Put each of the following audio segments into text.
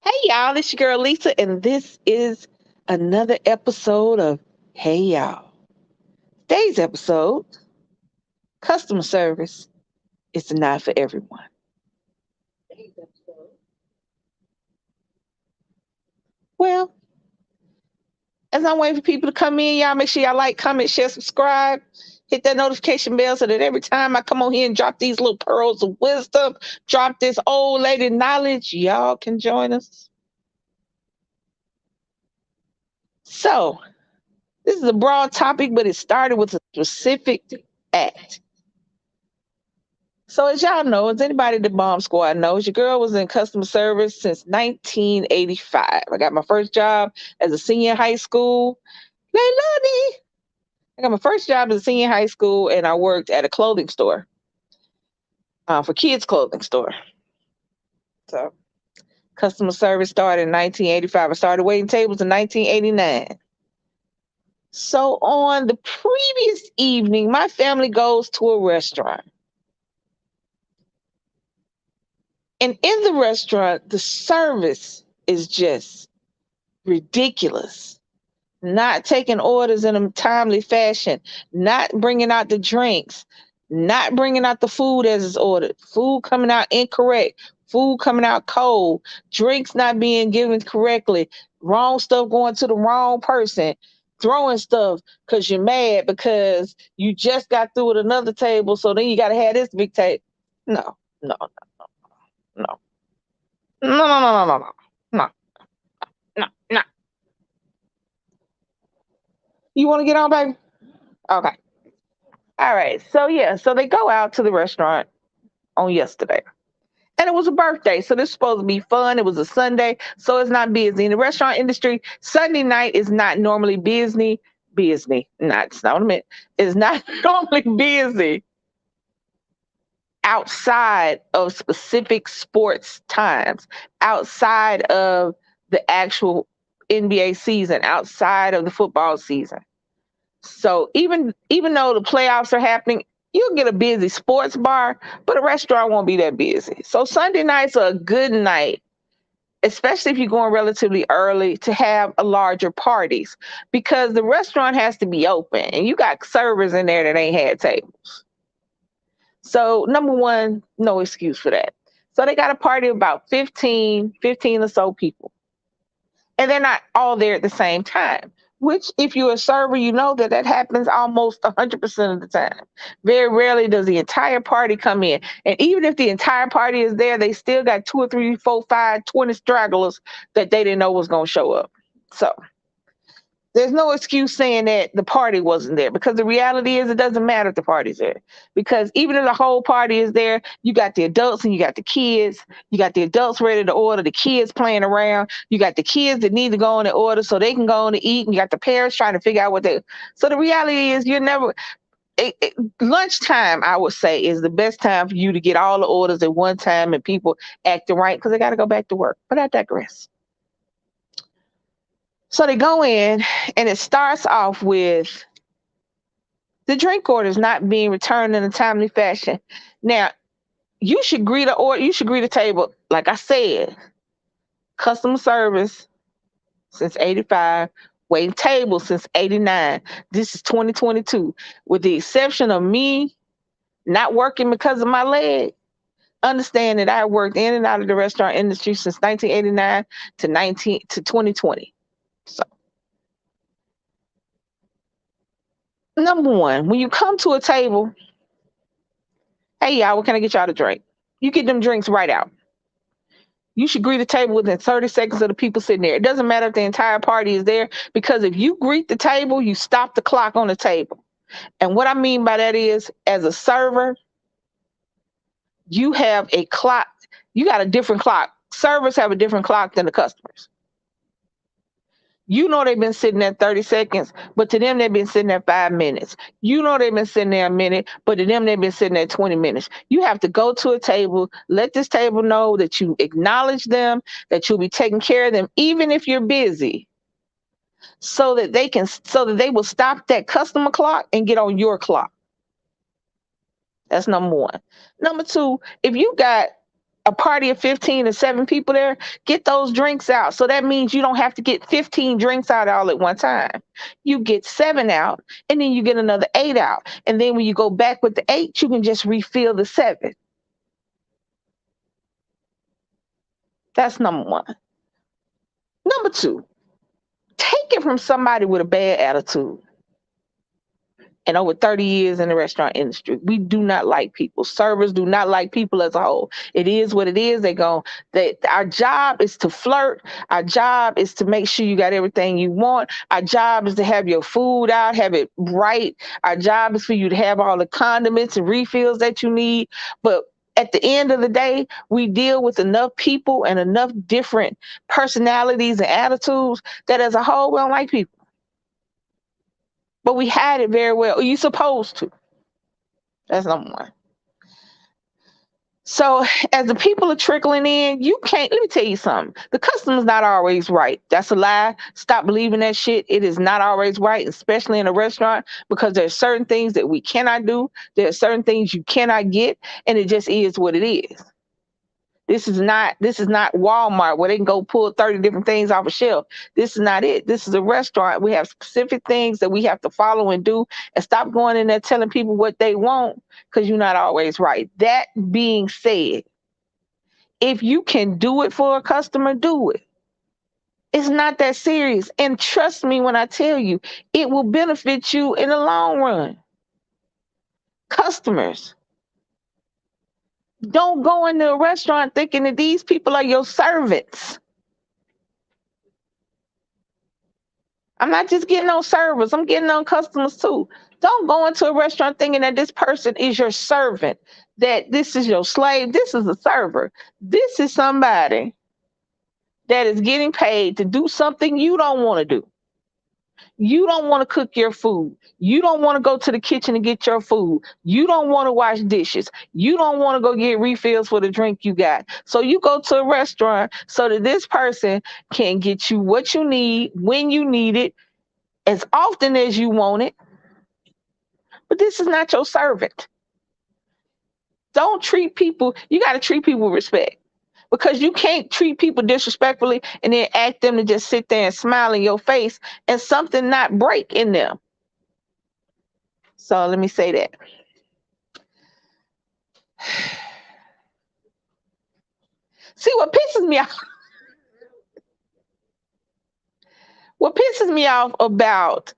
Hey y'all, it's your girl Lisa, and this is another episode of Hey Y'all. Today's episode, customer service is not for everyone. Well, as I'm waiting for people to come in, y'all make sure y'all like, comment, share, subscribe, hit that notification bell so that every time I come on here and drop these little pearls of wisdom, drop this old lady knowledge, y'all can join us. So, this is a broad topic, but it started with a specific act. So as y'all know, as anybody in the bomb squad knows, your girl was in customer service since 1985. I got my first job as a senior in high school. Leilani. I got my first job as a senior in high school, and I worked at a clothing store, for kids' clothing store. So customer service started in 1985. I started waiting tables in 1989. So on the previous evening, my family goes to a restaurant. And in the restaurant, the service is just ridiculous. Not taking orders in a timely fashion, not bringing out the drinks, not bringing out the food as it's ordered, food coming out incorrect, food coming out cold, drinks not being given correctly, wrong stuff going to the wrong person, throwing stuff because you're mad because you just got through with another table, so then you got to have this big table. No, no, no, no, no, no, no, no, no, no, no, no. You want to get on, baby? Okay. All right. So yeah, so they go out to the restaurant on yesterday. And it was a birthday. So this is supposed to be fun. It was a Sunday, so it's not busy. In the restaurant industry, Sunday night is not normally busy. Busy. Not it's not what I meant. It's not normally busy outside of specific sports times, outside of the actual NBA season, outside of the football season. So even though the playoffs are happening, you'll get a busy sports bar, but a restaurant won't be that busy. So Sunday nights are a good night, especially if you're going relatively early to have a larger parties because the restaurant has to be open and you got servers in there that ain't had tables. So number one, no excuse for that. So they got a party of about 15 or so people, and they're not all there at the same time, which if you're a server, you know that that happens almost 100% of the time. Very rarely does the entire party come in, and even if the entire party is there, they still got 2 or 3, 4, 5, 20 stragglers that they didn't know was going to show up. So there's no excuse saying that the party wasn't there, because the reality is it doesn't matter if the party's there, because even if the whole party is there, you got the adults and you got the kids. You got the adults ready to order, the kids playing around, you got the kids that need to go on and order so they can go on to eat, and you got the parents trying to figure out what they. So the reality is you're never lunchtime, I would say, is the best time for you to get all the orders at one time and people acting right because they got to go back to work. But I digress. So they go in, and it starts off with the drink orders not being returned in a timely fashion. Now, you should greet a order, you should greet a table. Like I said, customer service since 85, waiting tables since 89. This is 2022. With the exception of me not working because of my leg, understand that I worked in and out of the restaurant industry since 1989 to 2020. So number one, when you come to a table, hey y'all, what can I get y'all to drink? You get them drinks right out. You should greet the table within 30 seconds of the people sitting there. It doesn't matter if the entire party is there, because if you greet the table, you stop the clock on the table. And what I mean by that is, as a server, you have a clock. You got a different clock. Servers have a different clock than the customers. You know they've been sitting there 30 seconds, but to them they've been sitting there 5 minutes. You know they've been sitting there a minute, but to them they've been sitting there 20 minutes. You have to go to a table, let this table know that you acknowledge them, that you'll be taking care of them, even if you're busy, so that they will stop that customer clock and get on your clock. That's number one. Number two, if you got a party of 15 to 7 people there, get those drinks out. So that means you don't have to get 15 drinks out all at one time. You get 7 out, and then you get another 8 out. And then when you go back with the 8, you can just refill the 7. That's number one. Number two, take it from somebody with a bad attitude. And over 30 years in the restaurant industry, we do not like people. Servers do not like people as a whole. It is what it is. Our job is to flirt. Our job is to make sure you got everything you want. Our job is to have your food out, have it right. Our job is for you to have all the condiments and refills that you need. But at the end of the day, we deal with enough people and enough different personalities and attitudes that as a whole, we don't like people. But we hide it very well. You're supposed to. That's number one. So as the people are trickling in, you can't, let me tell you something. The customer's not always right. That's a lie. Stop believing that shit. It is not always right, especially in a restaurant, because there's certain things that we cannot do. There are certain things you cannot get, and it just is what it is. This is not Walmart where they can go pull 30 different things off a shelf. This is not it. This is a restaurant. We have specific things that we have to follow and do, and stop going in there telling people what they want because you're not always right. That being said, if you can do it for a customer, do it. It's not that serious. And trust me when I tell you, it will benefit you in the long run. Customers, don't go into a restaurant thinking that these people are your servants. I'm not just getting on servers, I'm getting on customers too. Don't go into a restaurant thinking that this person is your servant, that this is your slave. This is a server. This is somebody that is getting paid to do something you don't want to do. You don't want to cook your food. You don't want to go to the kitchen and get your food. You don't want to wash dishes. You don't want to go get refills for the drink you got. So you go to a restaurant so that this person can get you what you need, when you need it, as often as you want it. But this is not your servant. Don't treat people, you got to treat people with respect. Because you can't treat people disrespectfully and then ask them to just sit there and smile in your face and something not break in them. So let me say that. See, what pisses me off about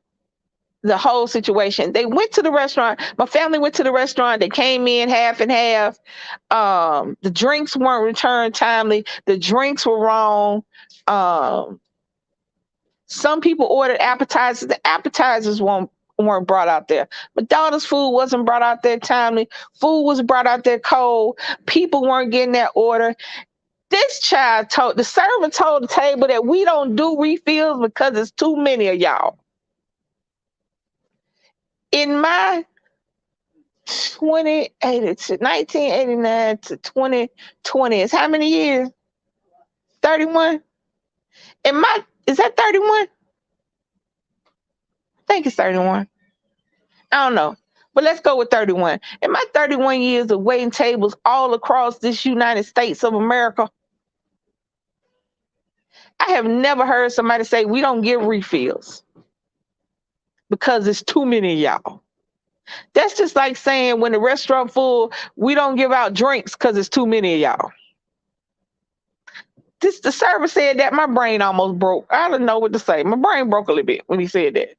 the whole situation, they went to the restaurant. My family went to the restaurant. They came in half and half. The drinks weren't returned timely. The drinks were wrong. Some people ordered appetizers. The appetizers weren't brought out there. My daughter's food wasn't brought out there timely. Food was brought out there cold. People weren't getting their order. This child the server told the table that we don't do refills because it's too many of y'all. In my 1989 to 2020 is how many years? 31? Is that 31? I think it's 31. I don't know. But let's go with 31. In my 31 years of waiting tables all across this United States of America, I have never heard somebody say we don't give refills because it's too many of y'all. That's just like saying when the restaurant full, we don't give out drinks because it's too many of y'all. The server said that, my brain almost broke. I didn't know what to say. My brain broke a little bit when he said that.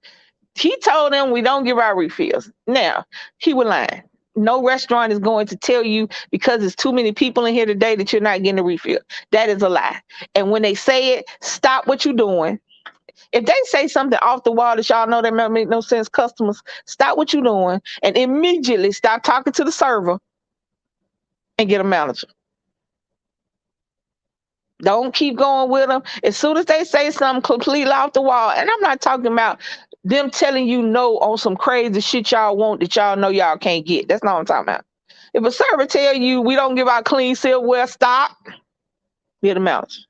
He told them we don't give out refills. Now, he was lying. No restaurant is going to tell you because it's too many people in here today that you're not getting a refill. That is a lie. And when they say it, stop what you're doing. If they say something off the wall that y'all know that might make no sense, customers, stop what you're doing and immediately stop talking to the server and get a manager. Don't keep going with them. As soon as they say something completely off the wall, and I'm not talking about them telling you no on some crazy shit y'all want that y'all know y'all can't get. That's not what I'm talking about. If a server tell you we don't give out clean silverware, stop. Get a manager.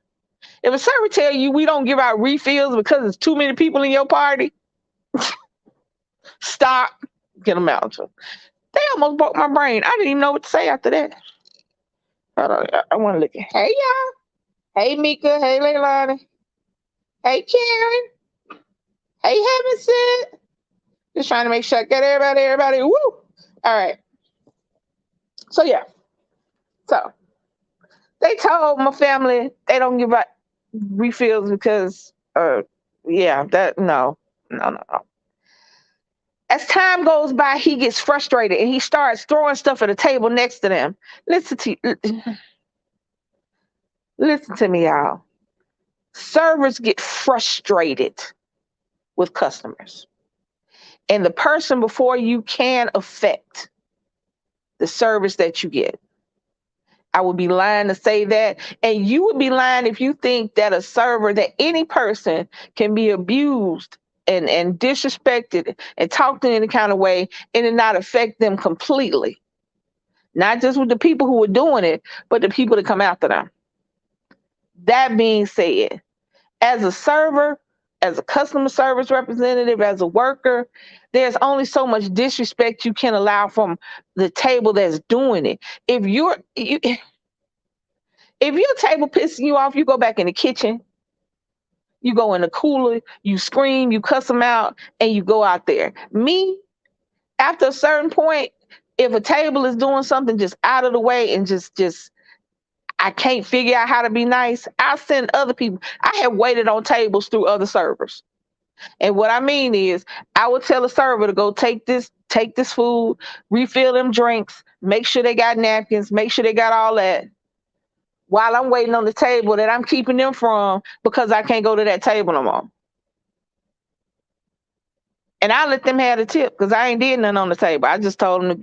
If a server tell you we don't give out refills because there's too many people in your party, stop. Get a manager. They almost broke my brain. I didn't even know what to say after that. Hold on. I want to look at. Hey, y'all. Hey, Mika. Hey, Leilani. Hey, Karen. Hey, Heaven. Just trying to make sure I get everybody. Woo! All right. So, yeah. So, they told my family they don't give out refills because, yeah, no. As time goes by, he gets frustrated and he starts throwing stuff at the table next to them. Listen to me, y'all. Servers get frustrated with customers, and the person before you can affect the service that you get. I would be lying to say that. And you would be lying if you think that a server, that any person can be abused and disrespected and talked in any kind of way and it not affect them completely. Not just with the people who are doing it, but the people that come after them. That being said, as a server, as a customer service representative, as a worker, there's only so much disrespect you can allow from the table that's doing it. If your table pissing you off, you go back in the kitchen, you go in the cooler, you scream, you cuss them out, and you go out there. Me, after a certain point, if a table is doing something just out of the way and just I can't figure out how to be nice, I'll send other people. I have waited on tables through other servers. And what I mean is I would tell a server to go take this food, refill them drinks, make sure they got napkins, make sure they got all that while I'm waiting on the table that I'm keeping them from because I can't go to that table no more. And I let them have the tip because I ain't did nothing on the table. I just told them,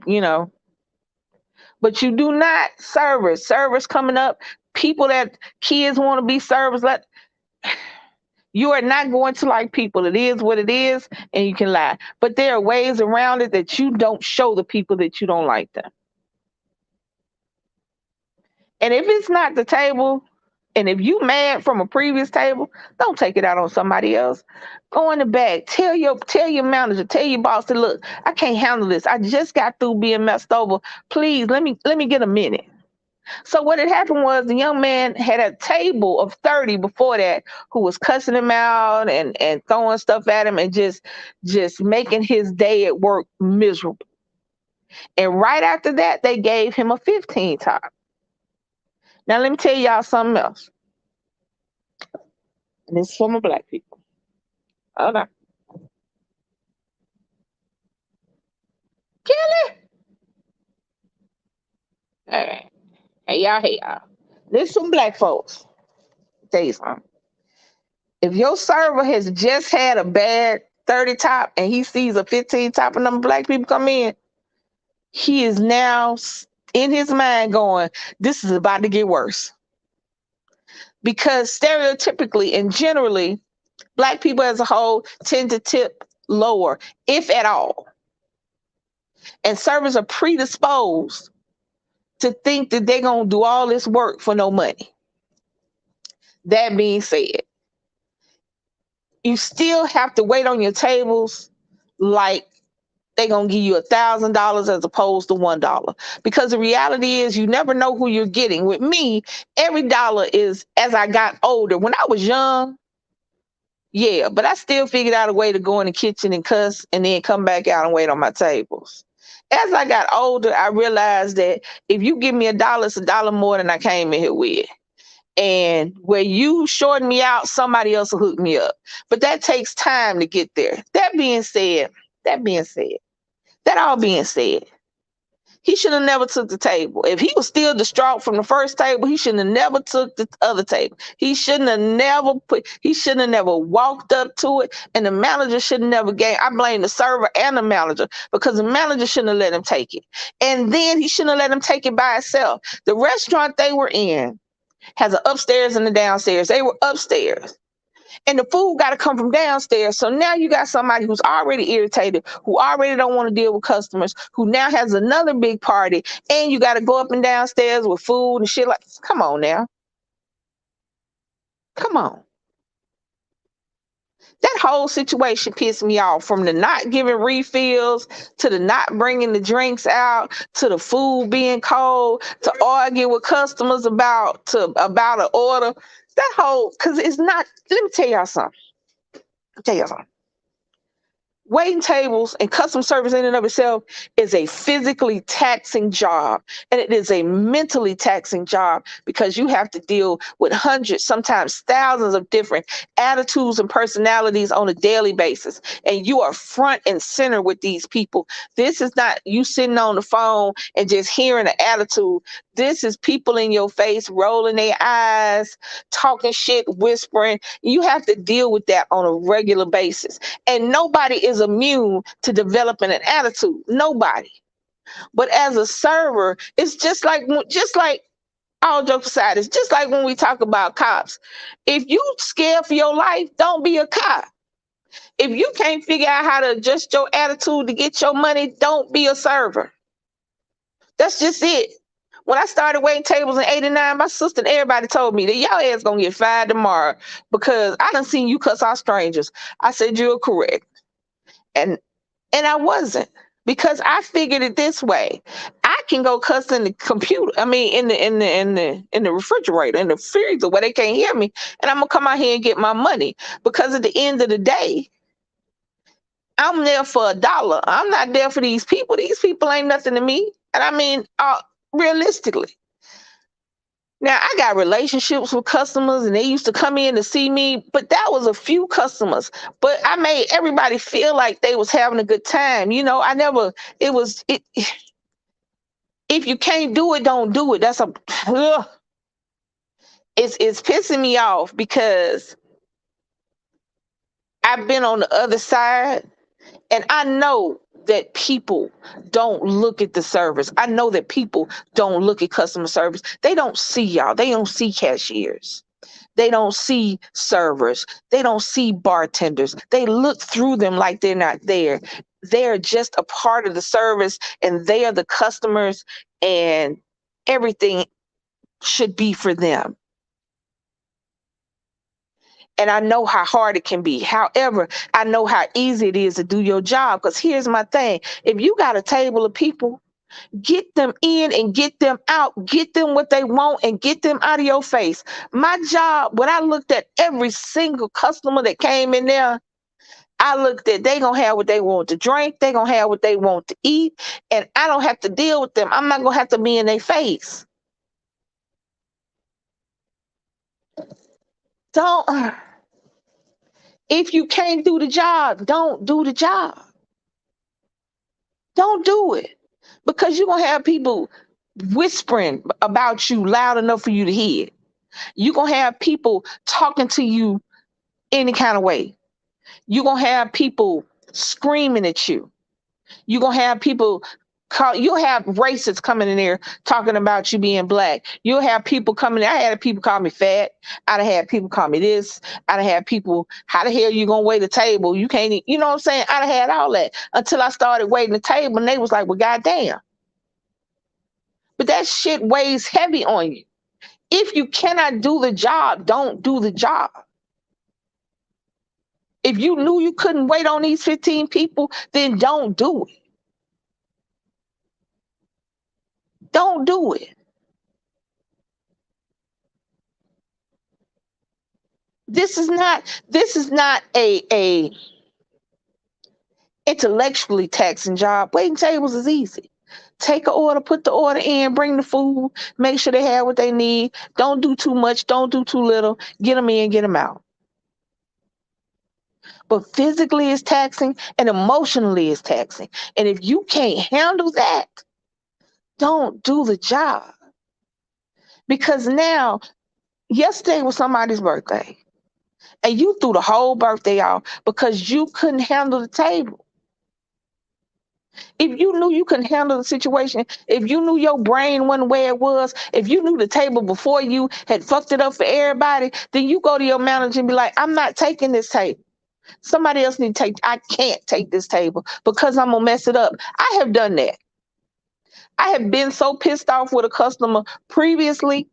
But you do not servers coming up, people that kids want to be servers. You are not going to like people. It is what it is, and you can lie. But there are ways around it that you don't show the people that you don't like them. And if it's not the table, and if you mad from a previous table, don't take it out on somebody else. Go in the back. Tell your manager, tell your boss to look, I can't handle this. I just got through being messed over. Please let me get a minute. So what had happened was the young man had a table of 30 before that who was cussing him out and throwing stuff at him and just making his day at work miserable. And right after that, they gave him a 15 top. Now let me tell y'all something else. And this is for my black people. Hold on. Kelly. All right. Hey y'all. This is some black folks. Tell you something. If your server has just had a bad 30 top and he sees a 15 top and them black people come in, he is now in his mind going, this is about to get worse. Because stereotypically and generally, black people as a whole tend to tip lower, if at all. And servers are predisposed to think that they're going to do all this work for no money. That being said, you still have to wait on your tables like they're going to give you $1,000 as opposed to $1. Because the reality is you never know who you're getting. With me, every dollar is as I got older. When I was young, yeah, but I still figured out a way to go in the kitchen and cuss and then come back out and wait on my tables. As I got older, I realized that if you give me $1, it's $1 more than I came in here with. And where you shorten me out, somebody else will hook me up. But that takes time to get there. That all being said, he should have never took the table. If he was still distraught from the first table, he shouldn't have never took the other table. He shouldn't have never walked up to it. And the manager should have never gave. I blame the server and the manager because the manager shouldn't have let him take it. And then he shouldn't have let him take it by himself. The restaurant they were in has an upstairs and a downstairs. They were upstairs. And the food got to come from downstairs. So now you got somebody who's already irritated, who already don't want to deal with customers, who now has another big party, and you got to go up and downstairs with food and shit. Like, come on now. Come on. That whole situation pissed me off, from the not giving refills to the not bringing the drinks out to the food being cold to argue with customers about an order. That whole, because it's not, let me tell y'all something. Tell y'all something. Waiting tables and customer service in and of itself is a physically taxing job, and it is a mentally taxing job, because you have to deal with hundreds, sometimes thousands of different attitudes and personalities on a daily basis, and you are front and center with these people. This is not you sitting on the phone and just hearing an attitude. This is people in your face rolling their eyes, talking shit, whispering. You have to deal with that on a regular basis, and nobody is immune to developing an attitude. Nobody. But as a server, it's just like all jokes aside, it's just like when we talk about cops. If you scared for your life, don't be a cop. If you can't figure out how to adjust your attitude to get your money, don't be a server. That's just it. When I started waiting tables in '89, my sister and everybody told me that y'all ass gonna get fired tomorrow because I done seen you cuss out strangers. I said, you're correct. And I wasn't, because I figured it this way. I can go cuss in the computer. I mean, in the refrigerator, in the freezer where they can't hear me, and I'm gonna come out here and get my money. Because at the end of the day, I'm there for $1. I'm not there for these people. These people ain't nothing to me. And I mean, realistically. Now, I got relationships with customers and they used to come in to see me, but that was a few customers. But I made everybody feel like they was having a good time. I never, it was, it, if you can't do it, don't do it. That's ugh. It's pissing me off because I've been on the other side, and I know that people don't look at the service. I know that people don't look at customer service. They don't see y'all. They don't see cashiers. They don't see servers. They don't see bartenders. They look through them like they're not there. They're just a part of the service, and they are the customers, and everything should be for them. And I know how hard it can be. However, I know how easy it is to do your job. Because here's my thing. If you got a table of people, get them in and get them out. Get them what they want and get them out of your face. My job, when I looked at every single customer that came in there, I looked at, they gonna have what they want to drink. They gonna have what they want to eat. And I don't have to deal with them. I'm not gonna have to be in their face. Don't, if you can't do the job, don't do the job. Don't do it, because you're going to have people whispering about you loud enough for you to hear. You're going to have people talking to you any kind of way. You're going to have people screaming at you. You're going to have people you'll have racists coming in there talking about you being black. You'll have people coming in. I had people call me fat. I'd have had people call me this. I'd have had people, how the hell you gonna wait a table? You can't eat. You know what I'm saying? I'd have had all that until I started waiting the table, and they was like, well, goddamn. But that shit weighs heavy on you. If you cannot do the job, don't do the job. If you knew you couldn't wait on these 15 people, then don't do it. Don't do it. This is not a intellectually taxing job. Waiting tables is easy. Take an order, put the order in, bring the food, make sure they have what they need. Don't do too much, don't do too little. Get them in, get them out. But physically it's taxing and emotionally it's taxing. And if you can't handle that, don't do the job. Because now, yesterday was somebody's birthday, and you threw the whole birthday off because you couldn't handle the table. If you knew you couldn't handle the situation, if you knew your brain wasn't where it was, if you knew the table before you had fucked it up for everybody, then you go to your manager and be like, I'm not taking this table. Somebody else need to take, I can't take this table because I'm gonna mess it up. I have done that. I have been so pissed off with a customer previously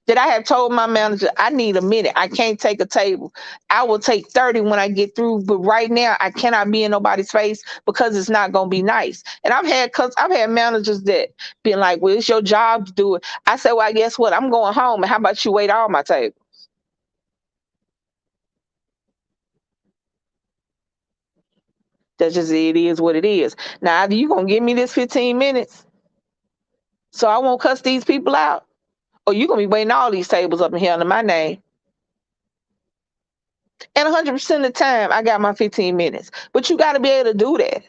That I have told my manager, I need a minute. I can't take a table. I will take 30 when I get through, but right now I cannot be in nobody's face because it's not gonna be nice. And I've had managers that been like, well, it's your job to do it. I said, well, guess what? I'm going home, and how about you wait all my table? That's just it is what it is. Now either you gonna give me this 15 minutes so I won't cuss these people out, or you gonna be waiting all these tables up in here under my name. And 100% of the time, I got my 15 minutes. But you got to be able to do that.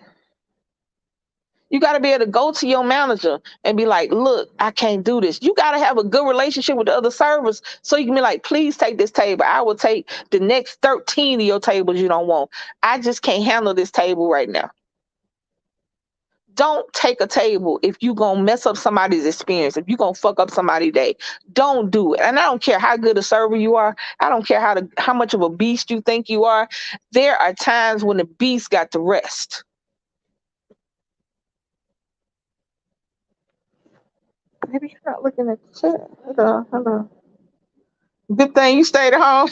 You got to be able to go to your manager and be like, look, I can't do this. You got to have a good relationship with the other servers so you can be like, please take this table. I will take the next 13 of your tables you don't want. I just can't handle this table right now. Don't take a table if you gonna mess up somebody's experience, if you gonna fuck up somebody's day. Don't do it. And I don't care how good a server you are. I don't care how much of a beast you think you are. There are times when the beast got to rest. Maybe you're not looking at the chat. Hold on, hold on. Good thing you stayed at home.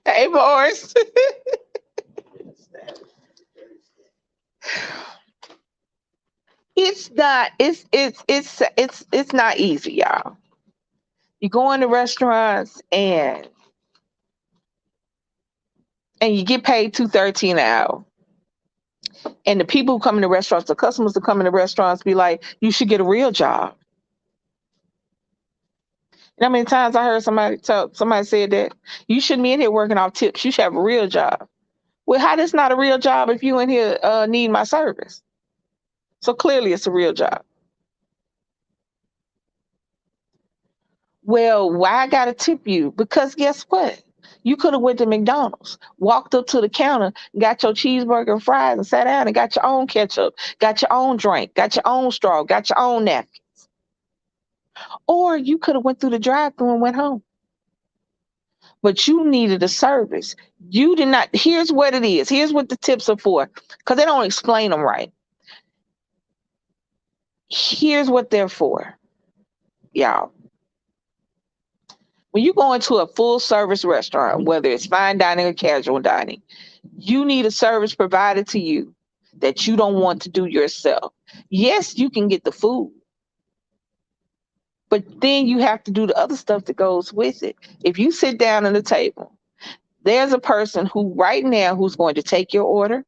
Hey, boys. It's not easy, y'all. You go into restaurants and you get paid $2.13 an hour. And the people who come in the restaurants, the customers that come in the restaurants be like, you should get a real job. You know how many times I heard somebody said that? You shouldn't be in here working off tips. You should have a real job. Well, how this not a real job if you in here need my service? So clearly it's a real job. Well, why I gotta tip you? Because guess what? You could have went to McDonald's, walked up to the counter, got your cheeseburger and fries, and sat down and got your own ketchup, got your own drink, got your own straw, got your own napkin. Or you could have went through the drive-thru and went home. But you needed a service. You did not. Here's what it is. Here's what the tips are for, because they don't explain them right. Here's what they're for, y'all. When you go into a full service restaurant, whether it's fine dining or casual dining, you need a service provided to you that you don't want to do yourself. Yes, you can get the food, but then you have to do the other stuff that goes with it. If you sit down at the table, there's a person who right now who's going to take your order,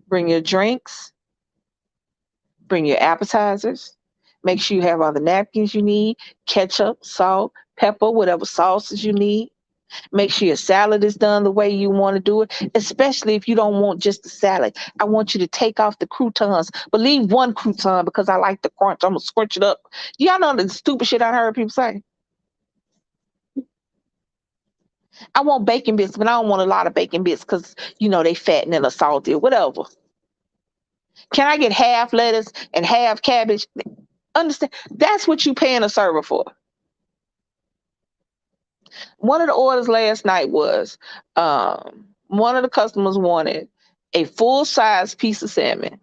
bring your drinks, bring your appetizers, make sure you have all the napkins you need, ketchup, salt, pepper, whatever sauces you need. Make sure your salad is done the way you want to do it, especially if you don't want just the salad. I want you to take off the croutons, but leave one crouton because I like the crunch. I'm going to scorch it up. Y'all know the stupid shit I heard people say? I want bacon bits, but I don't want a lot of bacon bits because, they fattening and salty or whatever. Can I get half lettuce and half cabbage? Understand? That's what you paying a server for. One of the orders last night was one of the customers wanted a full-size piece of salmon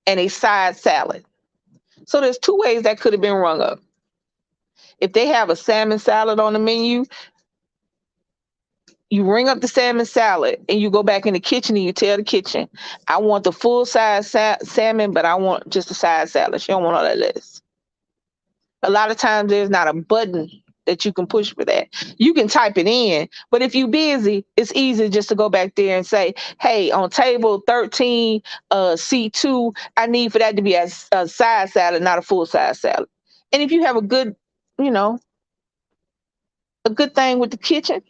and a side salad. So there's two ways that could have been rung up. If they have a salmon salad on the menu, you ring up the salmon salad and you go back in the kitchen and you tell the kitchen, I want the full-size salmon, but I want just a side salad. She don't want all that lettuce. A lot of times there's not a button that you can push for that. You can type it in, but if you're busy, it's easy just to go back there and say, hey, on table 13, C2, I need for that to be a side salad, not a full size salad. And if you have a good thing with the kitchen,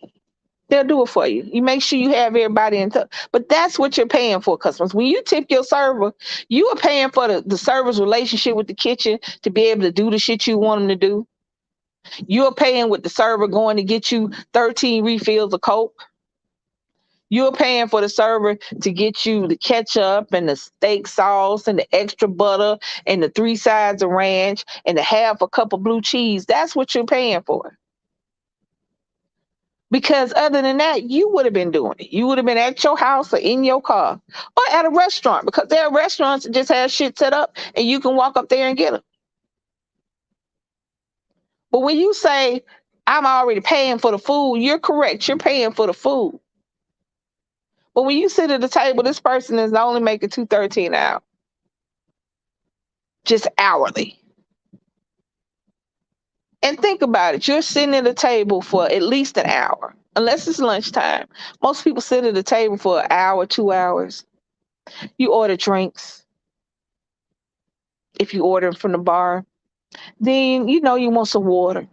they'll do it for you. You make sure you have everybody in touch. But that's what you're paying for, customers. When you tip your server, you are paying for the server's relationship with the kitchen to be able to do the shit you want them to do. You're paying with the server going to get you 13 refills of Coke. You're paying for the server to get you the ketchup and the steak sauce and the extra butter and the 3 sides of ranch and the half a cup of blue cheese. That's what you're paying for. Because other than that, you would have been doing it. You would have been at your house or in your car or at a restaurant, because there are restaurants that just have shit set up and you can walk up there and get them. But when you say, I'm already paying for the food, you're correct. You're paying for the food. But when you sit at the table, this person is only making $2.13 an hour, just hourly. And think about it. You're sitting at a table for at least an hour, unless it's lunchtime. Most people sit at the table for an hour, 2 hours. You order drinks. If you order from the bar, then you know you want some water.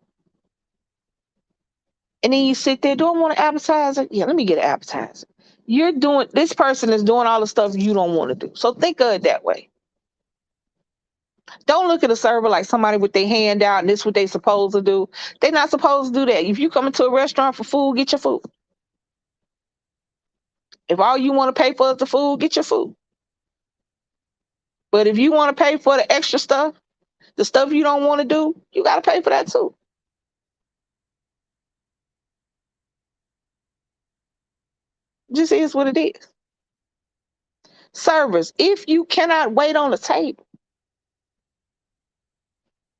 And then you sit there, do I want an appetizer? Yeah, let me get an appetizer. This person is doing all the stuff you don't want to do. So think of it that way. Don't look at a server like somebody with their hand out and this is what they supposed to do. They're not supposed to do that. If you come into a restaurant for food, get your food. If all you want to pay for is the food, get your food. But if you want to pay for the extra stuff, the stuff you don't want to do, you got to pay for that too. Just is what it is. Servers, if you cannot wait on the table,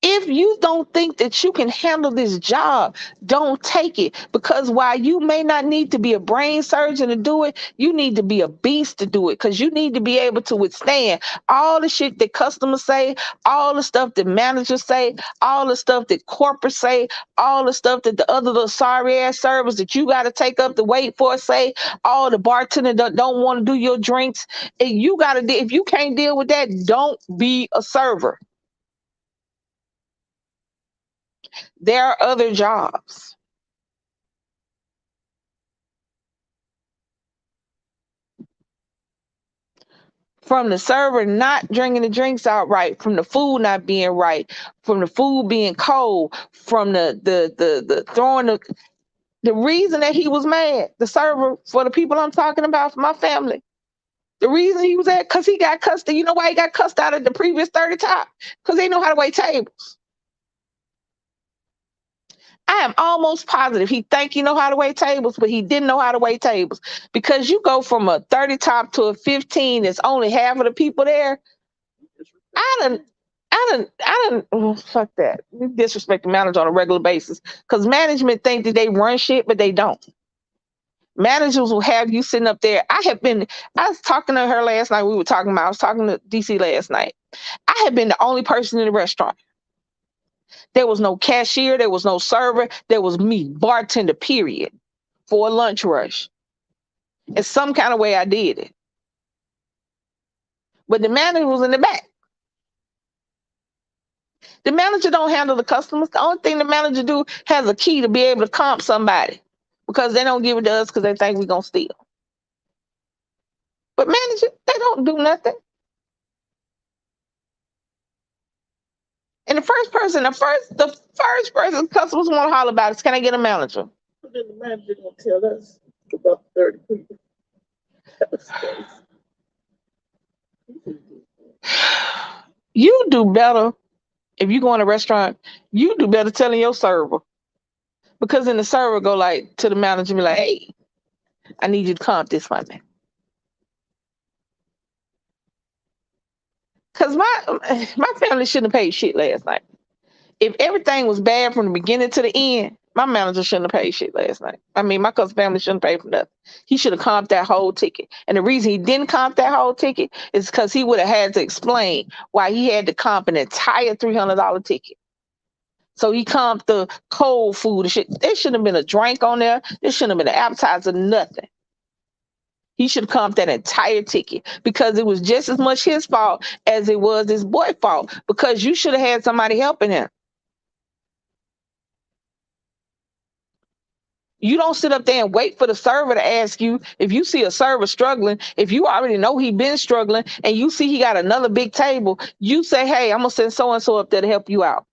if you don't think that you can handle this job, don't take it. Because while you may not need to be a brain surgeon to do it, you need to be a beast to do it, because you need to be able to withstand all the shit that customers say, all the stuff that managers say, all the stuff that corporate say, all the stuff that the other little sorry ass servers that you got to take up to wait for say, all the bartender that don't want to do your drinks. And you got to, if you can't deal with that, don't be a server. There are other jobs. From the server not drinking the drinks out right, from the food not being right, from the food being cold, from the throwing the reason that he was mad, the server, for the people I'm talking about, for my family. The reason he was at, because he got cussed. You know why he got cussed out of the previous 30 top? Because they know how to wait tables. I am almost positive he think he know how to wait tables, but he didn't know how to wait tables. Because you go from a 30 top to a 15, that's only half of the people there. Fuck that. We disrespect the manager on a regular basis. Because management think that they run shit, but they don't. Managers will have you sitting up there. I was talking to her last night. I was talking to DC last night. I had been the only person in the restaurant. There was no cashier, there was no server, there was me, bartender, period, for a lunch rush. In some kind of way I did it. But the manager was in the back. The manager don't handle the customers. The only thing the manager do has a key to be able to comp somebody, because they don't give it to us because they think we're going to steal. But manager, they don't do nothing. And the first person customers want to holler about is, can I get a manager? But then the manager gonna tell us about 30 people. You do better if you go in a restaurant. You do better telling your server, because then the server go like to the manager and be like, "Hey, I need you to comp this for me." Because my family shouldn't have paid shit last night. If everything was bad from the beginning to the end, my manager shouldn't have paid shit last night. I mean, my cousin's family shouldn't pay for nothing. He should have comped that whole ticket. And the reason he didn't comp that whole ticket is because he would have had to explain why he had to comp an entire $300 ticket. So he comped the cold food and shit. There shouldn't have been a drink on there. There shouldn't have been an appetizer, nothing. He should comp that entire ticket, because it was just as much his fault as it was his boy's fault, because you should have had somebody helping him. You don't sit up there and wait for the server to ask you. If you see a server struggling, if you already know he been struggling and you see he got another big table, you say, "Hey, I'm gonna send so-and-so up there to help you out."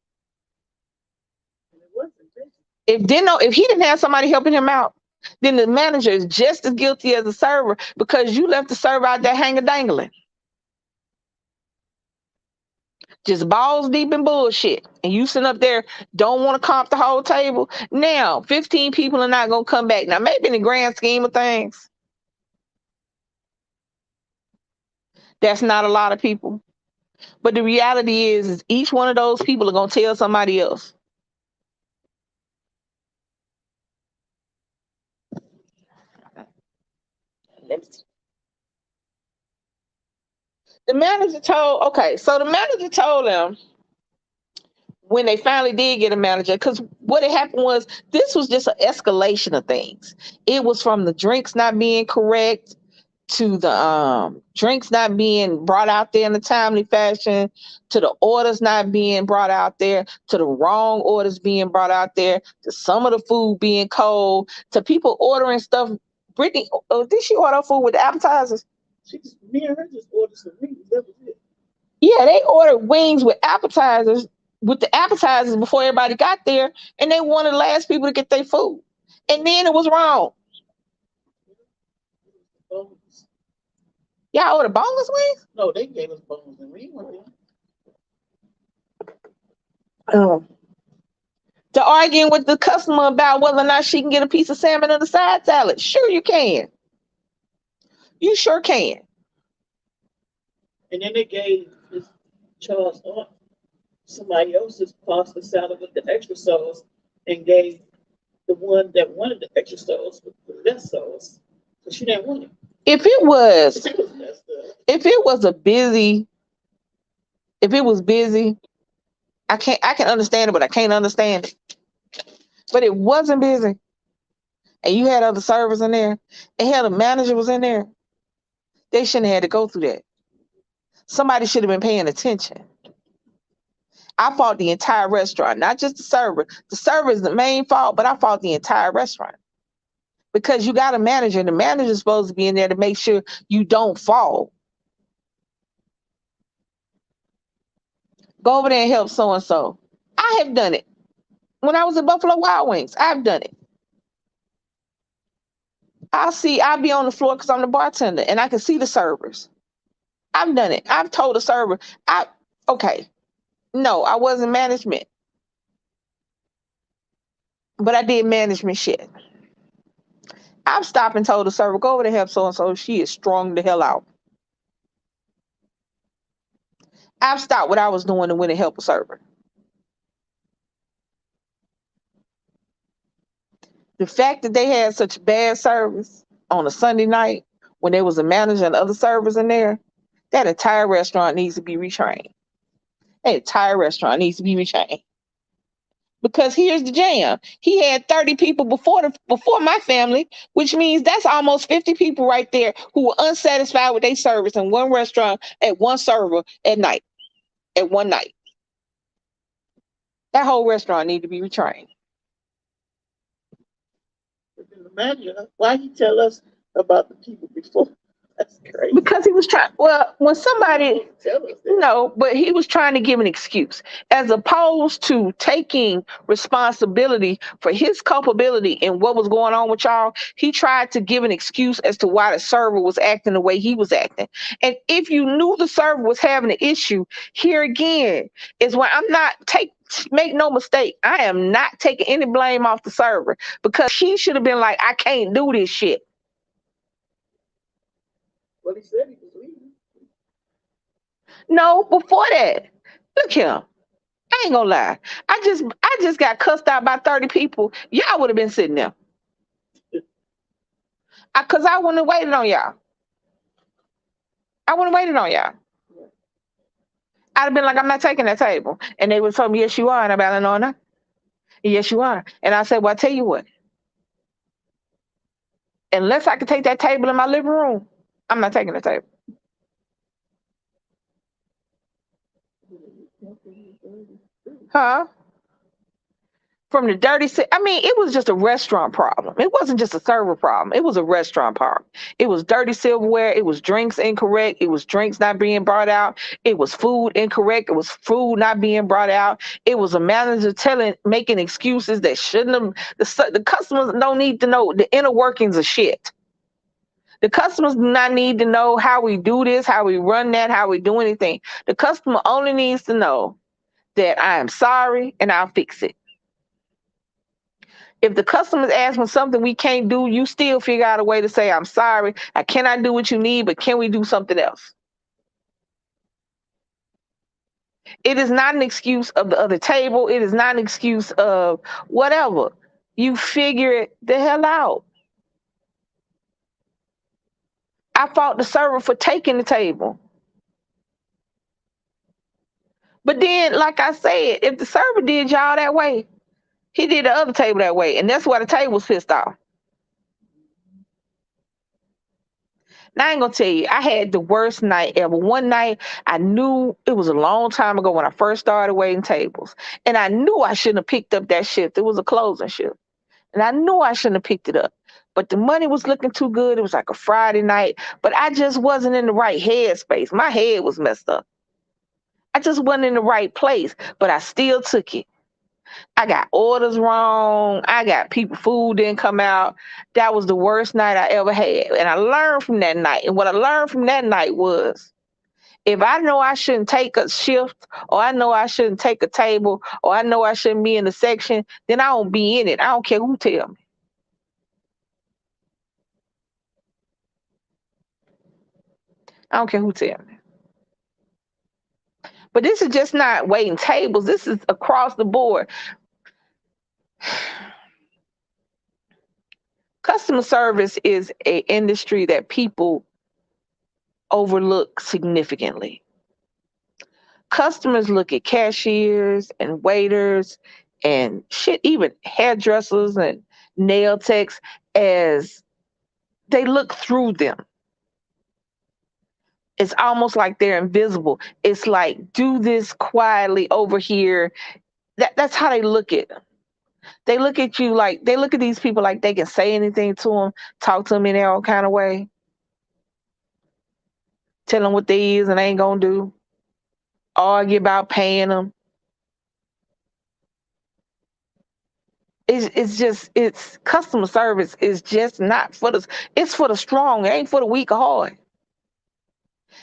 If he didn't have somebody helping him out, then the manager is just as guilty as the server, because you left the server out there hanging dangling. Just balls deep in bullshit. And you sitting up there, don't want to comp the whole table. Now, 15 people are not going to come back. Now, maybe in the grand scheme of things, that's not a lot of people. But the reality is each one of those people are going to tell somebody else. The manager told, okay, so the manager told them when they finally did get a manager, because what had happened was this was just an escalation of things. It was from the drinks not being correct to the drinks not being brought out there in a timely fashion, to the orders not being brought out there, to the wrong orders being brought out there, to some of the food being cold, to people ordering stuff. Brittany, did she order food with the appetizers? Me and her just ordered some wings. That was it. Yeah, they ordered wings with appetizers, before everybody got there, and they wanted the last people to get their food. And then it was wrong. Bones. Y'all ordered boneless wings? No, they gave us bones and we went there. To arguing with the customer about whether or not she can get a piece of salmon or the side salad. Sure, you can. You sure can. And then they gave this Charles aunt somebody else's pasta salad with the extra sauce and gave the one that wanted the extra sauce with the less sauce. So she didn't want it. If it was busy, I can understand it, but I can't understand it. But it wasn't busy. And you had other servers in there, and hell, the manager was in there. They shouldn't have had to go through that. Somebody should have been paying attention. I fault the entire restaurant, not just the server. The server is the main fault, but I fault the entire restaurant. Because you got a manager, and the manager is supposed to be in there to make sure you don't fall. Go over there and help so and so. I have done it. When I was at Buffalo Wild Wings, I've done it. I'll be on the floor because I'm the bartender and I can see the servers. I've done it. I've told the server, okay, no, I wasn't management, but I did management shit. I've stopped and told the server, go over to help so and so. She is strung the hell out. I've stopped what I was doing and went and help a server. The fact that they had such bad service on a Sunday night when there was a manager and other servers in there, that entire restaurant needs to be retrained. That entire restaurant needs to be retrained. Because here's the jam. He had 30 people before my family, which means that's almost 50 people right there who were unsatisfied with their service in one restaurant at one server at one night. That whole restaurant need to be retrained. Imagine why he tell us about the people before. That's crazy. Because he was trying. Well, when somebody but he was trying to give an excuse as opposed to taking responsibility for his culpability in what was going on with y'all. He tried to give an excuse as to why the server was acting the way he was acting. And if you knew the server was having an issue, here again is where make no mistake, I am not taking any blame off the server because she should have been like, I can't do this shit. Well, he said he was leaving. No, before that, look here. I ain't gonna lie. I just got cussed out by 30 people. Y'all would have been sitting there. Cause I wouldn't have waited on y'all. I wouldn't have waited on y'all. I'd have been like, I'm not taking that table. And they would tell me, yes, you are. And I'd be like, no, no. Yes, you are. And I said, well, I tell you what. Unless I can take that table in my living room, I'm not taking the table. Huh? From the dirty, I mean, it was just a restaurant problem. It wasn't just a server problem. It was a restaurant problem. It was dirty silverware. It was drinks incorrect. It was drinks not being brought out. It was food incorrect. It was food not being brought out. It was a manager making excuses that shouldn't have. The customers don't need to know the inner workings of shit. The customers do not need to know how we do this, how we run that, how we do anything. The customer only needs to know that I am sorry and I'll fix it. If the customer's asking something we can't do, you still figure out a way to say, I'm sorry, I cannot do what you need, but can we do something else? It is not an excuse of the other table. It is not an excuse of whatever. You figure it the hell out. I fought the server for taking the table. But then, like I said, if the server did y'all that way, he did the other table that way. And that's why the table was pissed off. Now I ain't gonna tell you, I had the worst night ever. One night, I knew it was a long time ago when I first started waiting tables. And I knew I shouldn't have picked up that shift. It was a closing shift. And I knew I shouldn't have picked it up. But the money was looking too good. It was like a Friday night. But I just wasn't in the right headspace. My head was messed up. I just wasn't in the right place. But I still took it. I got orders wrong. I got people, food didn't come out. That was the worst night I ever had. And I learned from that night. And what I learned from that night was if I know I shouldn't take a shift, or I know I shouldn't take a table, or I know I shouldn't be in the section, then I won't be in it. I don't care who tell me. I don't care who tell me. But this is just not waiting tables. This is across the board. Customer service is an industry that people overlook significantly. Customers look at cashiers and waiters and shit, even hairdressers and nail techs, as they look through them. It's almost like they're invisible. It's like, do this quietly over here. That's how they look at them. They look at you like, they look at these people like they can say anything to them, talk to them in their own kind of way, tell them what they is and ain't gonna do, argue about paying them. It's customer service is just not for the, it's for the strong. It ain't for the weak or hard.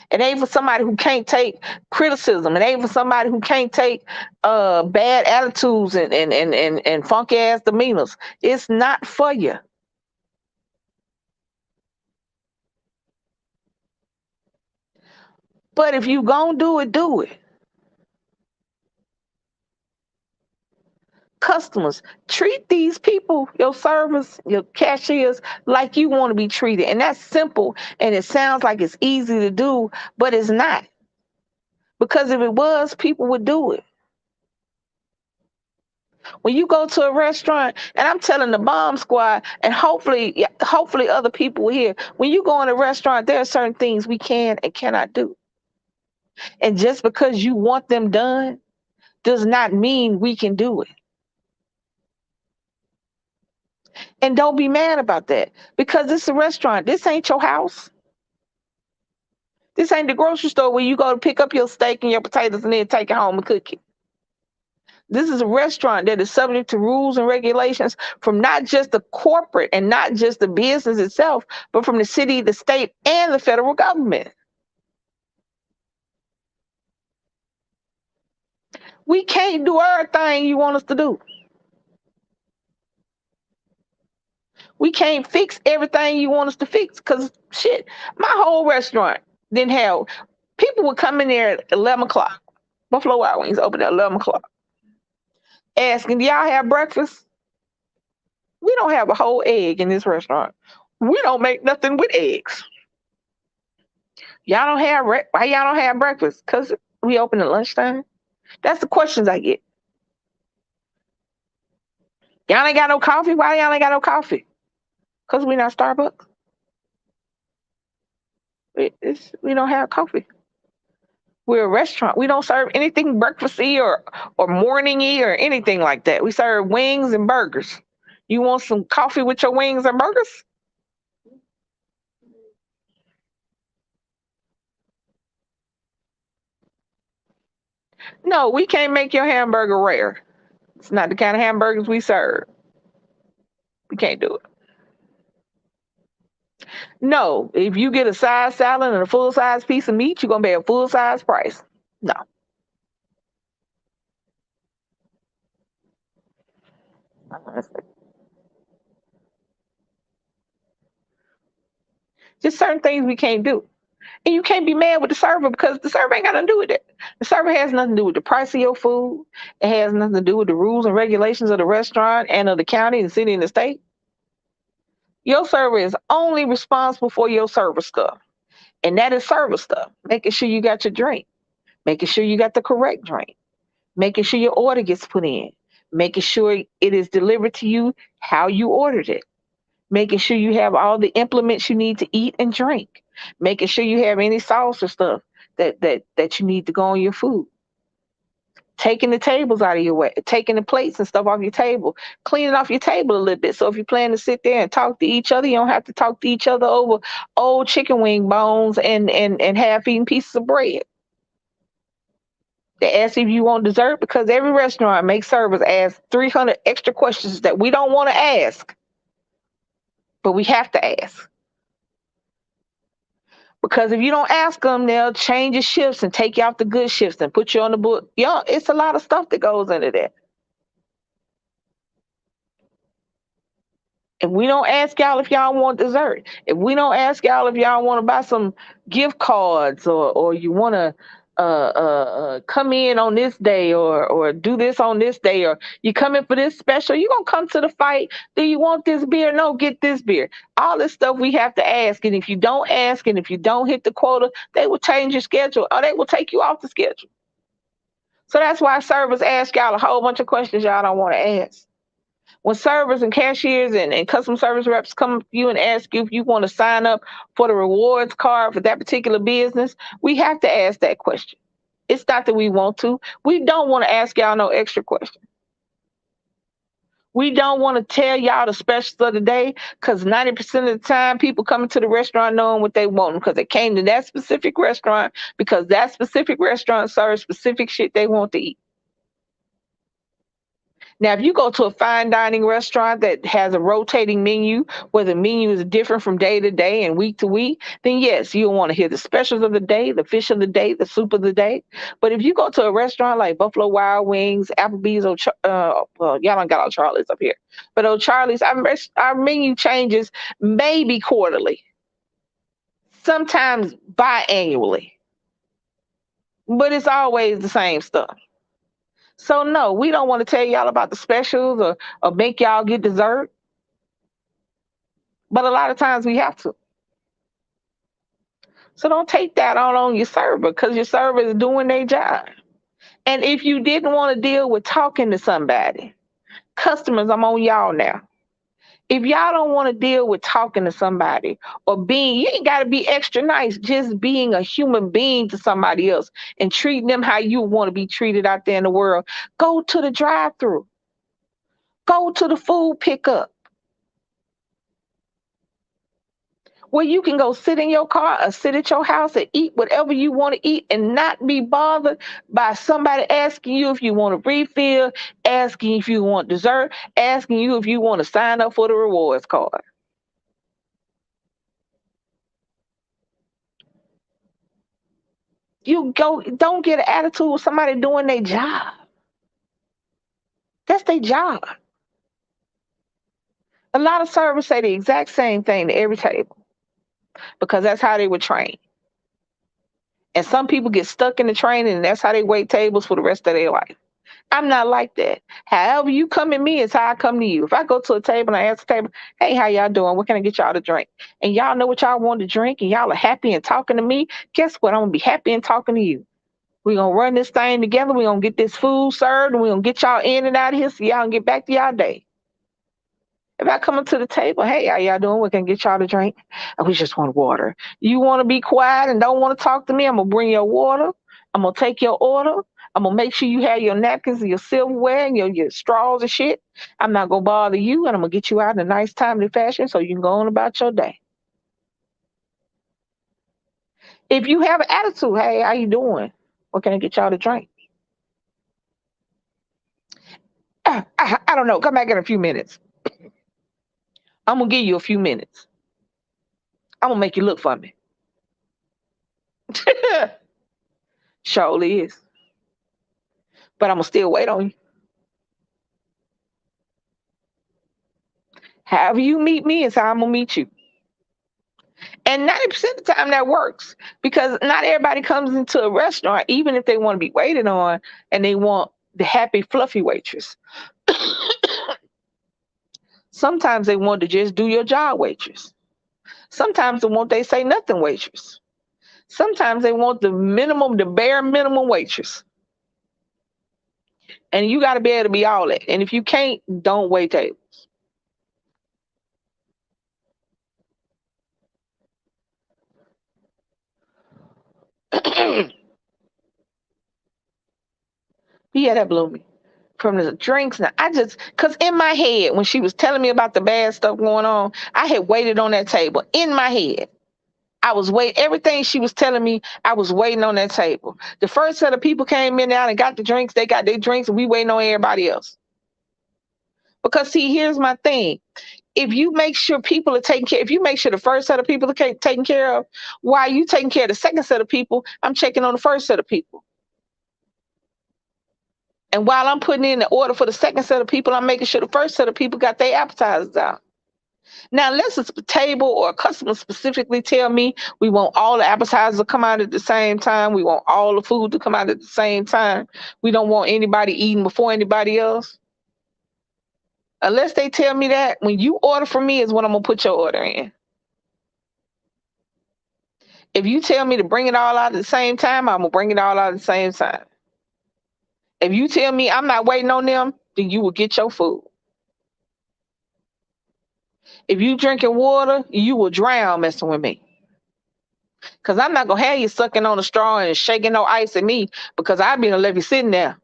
It ain't for somebody who can't take criticism. It ain't for somebody who can't take bad attitudes and funky ass demeanors. It's not for you. But if you gonna do it, do it. Customers, treat these people, your servers, your cashiers, like you want to be treated. And that's simple. And it sounds like it's easy to do, but it's not. Because if it was, people would do it. When you go to a restaurant, and I'm telling the bomb squad, and hopefully other people here, when you go in a restaurant, there are certain things we can and cannot do. And just because you want them done does not mean we can do it. And don't be mad about that, because it's a restaurant. This ain't your house. This ain't the grocery store where you go to pick up your steak and your potatoes and then take it home and cook it. This is a restaurant that is subject to rules and regulations from not just the corporate and not just the business itself, but from the city, the state, and the federal government. We can't do everything you want us to do. We can't fix everything you want us to fix, because shit, my whole restaurant didn't have, people would come in there at 11 o'clock. Buffalo Wild Wings open at 11 o'clock. Asking, do y'all have breakfast? We don't have a whole egg in this restaurant. We don't make nothing with eggs. Y'all don't have, why y'all don't have breakfast? Because we open at lunchtime? That's the questions I get. Y'all ain't got no coffee? Why y'all ain't got no coffee? Because we not Starbucks. We don't have coffee. We're a restaurant. We don't serve anything breakfasty or morningy or anything like that. We serve wings and burgers. You want some coffee with your wings and burgers? No, we can't make your hamburger rare. It's not the kind of hamburgers we serve. We can't do it. No, if you get a side salad and a full size piece of meat, you're gonna pay a full size price. No. Just certain things we can't do. And you can't be mad with the server because the server ain't got nothing to do with it. The server has nothing to do with the price of your food. It has nothing to do with the rules and regulations of the restaurant and of the county, the city, and the state. Your server is only responsible for your server stuff. And that is server stuff. Making sure you got your drink, making sure you got the correct drink, making sure your order gets put in, making sure it is delivered to you how you ordered it, making sure you have all the implements you need to eat and drink, making sure you have any sauce or stuff that you need to go on your food, taking the tables out of your way, taking the plates and stuff off your table, cleaning off your table a little bit. So if you plan to sit there and talk to each other, you don't have to talk to each other over old chicken wing bones and half-eaten pieces of bread. They ask if you want dessert because every restaurant makes servers ask 300 extra questions that we don't want to ask, but we have to ask. Because if you don't ask them, they'll change your shifts and take you off the good shifts and put you on the book. Yeah, it's a lot of stuff that goes into that. If we don't ask y'all if y'all want dessert, if we don't ask y'all if y'all want to buy some gift cards or you want to come in on this day or do this on this day or you come in for this special, you're going to come to the fight. Do you want this beer? No, get this beer. All this stuff we have to ask. And if you don't ask and if you don't hit the quota, they will change your schedule or they will take you off the schedule. So that's why servers ask y'all a whole bunch of questions y'all don't want to ask. When servers and cashiers and customer service reps come to you and ask you if you want to sign up for the rewards card for that particular business, we have to ask that question. It's not that we want to. We don't want to ask y'all no extra questions. We don't want to tell y'all the specials of the day because 90% of the time people coming to the restaurant knowing what they want because they came to that specific restaurant because that specific restaurant serves specific shit they want to eat. Now, if you go to a fine dining restaurant that has a rotating menu, where the menu is different from day to day and week to week, then yes, you'll want to hear the specials of the day, the fish of the day, the soup of the day. But if you go to a restaurant like Buffalo Wild Wings, Applebee's, or well, y'all don't got all Charlie's up here, but Charlie's, our menu changes maybe quarterly, sometimes biannually, but it's always the same stuff. So no, we don't want to tell y'all about the specials or make y'all get dessert. But a lot of times we have to. So don't take that on your server because your server is doing their job. And if you didn't want to deal with talking to somebody, customers, I'm on y'all now. If y'all don't want to deal with talking to somebody or being, you ain't got to be extra nice, just being a human being to somebody else and treating them how you want to be treated out there in the world, go to the drive through, go to the food pickup where you can go sit in your car or sit at your house and eat whatever you want to eat and not be bothered by somebody asking you if you want a refill, asking if you want dessert, asking you if you want to sign up for the rewards card. You go, don't get an attitude with somebody doing their job. That's their job. A lot of servers say the exact same thing to every table because that's how they were trained. And some people get stuck in the training and that's how they wait tables for the rest of their life. I'm not like that. However you come at me is how I come to you. If I go to a table and I ask the table, hey, how y'all doing? What can I get y'all to drink? And y'all know what y'all want to drink and y'all are happy and talking to me, guess what? I'm going to be happy and talking to you. We're going to run this thing together. We're going to get this food served and we're going to get y'all in and out of here so y'all can get back to y'all day. If I come up to the table, hey, how y'all doing? We can get y'all to drink. And we just want water. You want to be quiet and don't want to talk to me? I'm going to bring your water. I'm going to take your order. I'm going to make sure you have your napkins and your silverware and your straws and shit. I'm not going to bother you and I'm going to get you out in a nice, timely fashion so you can go on about your day. If you have an attitude, hey, how you doing? What can I get y'all to drink? I don't know. Come back in a few minutes. I'm going to give you a few minutes. I'm gonna make you look for me. Surely is. But I'm gonna still wait on you. However you meet me is how I'm gonna meet you. And 90% of the time that works because not everybody comes into a restaurant, even if they want to be waited on and they want the happy, fluffy waitress. Sometimes they want to just do your job waitress. Sometimes they want they say nothing waitress. Sometimes they want the minimum, the bare minimum waitress. And you got to be able to be all that. And if you can't, don't wait tables. Yeah, that blew me. From the drinks, now I just, because in my head, when she was telling me about the bad stuff going on, I had waited on that table. In my head, I was waiting. Everything she was telling me, I was waiting on that table. The first set of people came in now and got the drinks. They got their drinks, and we waiting on everybody else. Because see, here's my thing. If you make sure people are taken care, if you make sure the first set of people are taken care of, while you taking care of the second set of people, I'm checking on the first set of people. And while I'm putting in the order for the second set of people, I'm making sure the first set of people got their appetizers out. Now, unless it's a table or a customer specifically tell me we want all the appetizers to come out at the same time, we want all the food to come out at the same time, we don't want anybody eating before anybody else. Unless they tell me that, when you order from me is when I'm gonna put your order in. If you tell me to bring it all out at the same time, I'm gonna bring it all out at the same time. If you tell me I'm not waiting on them, then you will get your food. If you drinking water, you will drown messing with me. Cause I'm not gonna have you sucking on a straw and shaking no ice at me because I've been left you sitting there.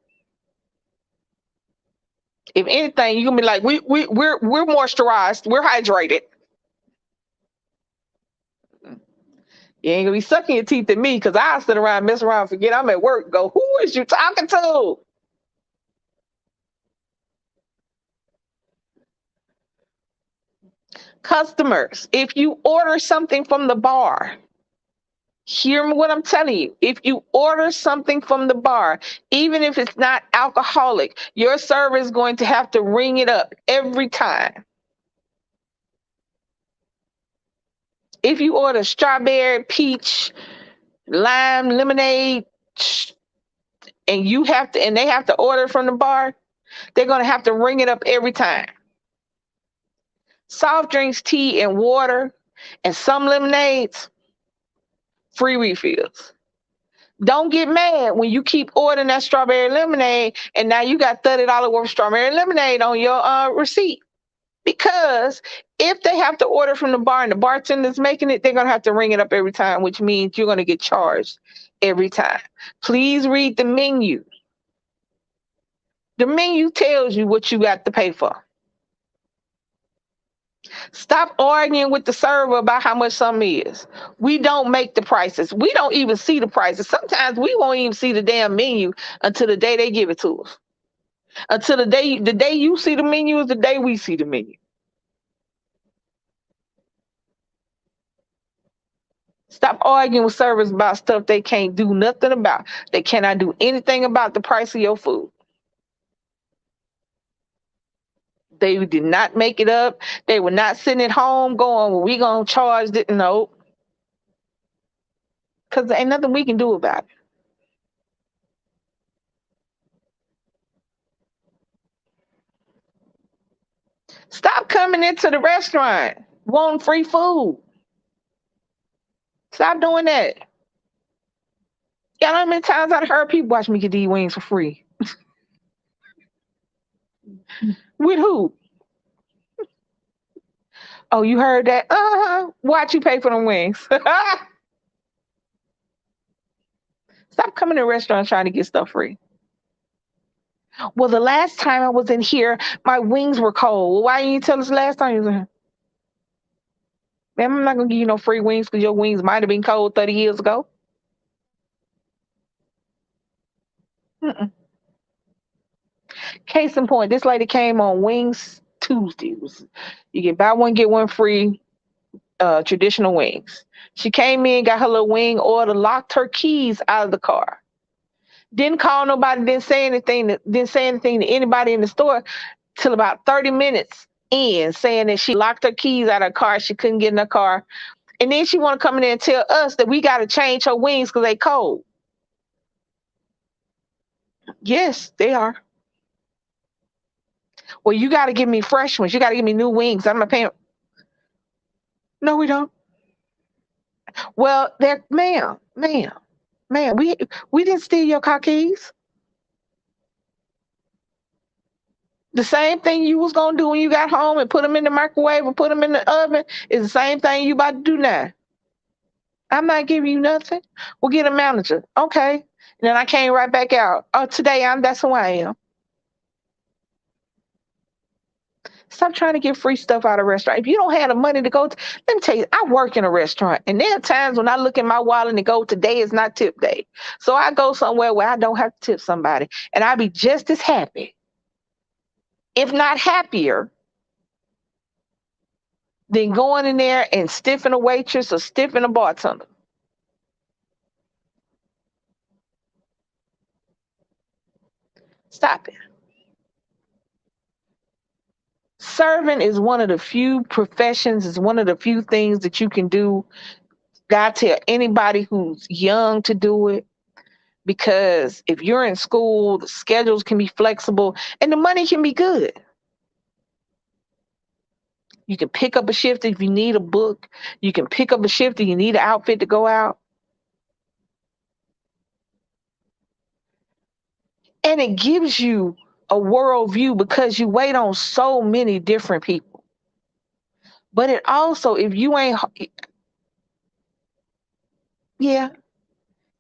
If anything, you gonna be like, we're moisturized, we're hydrated. You ain't gonna be sucking your teeth at me because I sit around, mess around, forget I'm at work. Go, who is you talking to? Customers, if you order something from the bar, hear me what I'm telling you. If you order something from the bar, even if it's not alcoholic, your server is going to have to ring it up every time. If you order strawberry, peach, lime, lemonade, and you have to, and they have to order from the bar, they're going to have to ring it up every time. Soft drinks, tea, and water, and some lemonades, free refills. Don't get mad when you keep ordering that strawberry lemonade and now you got $30 worth of strawberry lemonade on your receipt. Because if they have to order from the bar and the bartender's making it, they're going to have to ring it up every time, which means you're going to get charged every time. Please read the menu. The menu tells you what you got to pay for. Stop arguing with the server about how much something is. We don't make the prices. We don't even see the prices. Sometimes we won't even see the damn menu until the day they give it to us. Until the day you see the menu is the day we see the menu. Stop arguing with servers about stuff they can't do nothing about. They cannot do anything about the price of your food. They did not make it up. They were not sitting at home going, well, we gonna charge it. No. Because there ain't nothing we can do about it. Stop coming into the restaurant wanting free food. Stop doing that. Y'all know how many times I've heard people watch me get these wings for free? With who? Oh, you heard that? Watch you pay for them wings. Stop coming to restaurants trying to get stuff free. Well, the last time I was in here, my wings were cold. Well, why didn't you tell us the last time you was in here? Man, I'm not gonna give you no free wings because your wings might have been cold 30 years ago. Mm-mm. Case in point, this lady came on Wings Tuesday. You get buy one, get one free traditional wings. She came in, got her little wing order, locked her keys out of the car. Didn't call nobody, didn't say anything to anybody in the store till about 30 minutes in, saying that she locked her keys out of her car. She couldn't get in her car. And then she want to come in there and tell us that we got to change her wings because they cold. Yes, they are. Well, you got to give me fresh ones. You got to give me new wings. I'm not paying. No, we don't. Well, there, ma'am, we didn't steal your car keys. The same thing you was gonna do when you got home and put them in the microwave or put them in the oven is the same thing you about to do now. I'm not giving you nothing. We'll get a manager. Okay. And then I came right back out. Oh, today that's who I am. Stop trying to get free stuff out of a restaurant. If you don't have the money to go to, let me tell you, I work in a restaurant. And there are times when I look in my wallet and go, today is not tip day. So I go somewhere where I don't have to tip somebody. And I'll be just as happy, if not happier, than going in there and stiffing a waitress or stiffing a bartender. Stop it. Serving is one of the few professions, is one of the few things that you can do. God tell anybody who's young to do it, because if you're in school, the schedules can be flexible and the money can be good. You can pick up a shift if you need a book. You can pick up a shift if you need an outfit to go out. And it gives you a worldview because you wait on so many different people. But it also, if you ain't, yeah,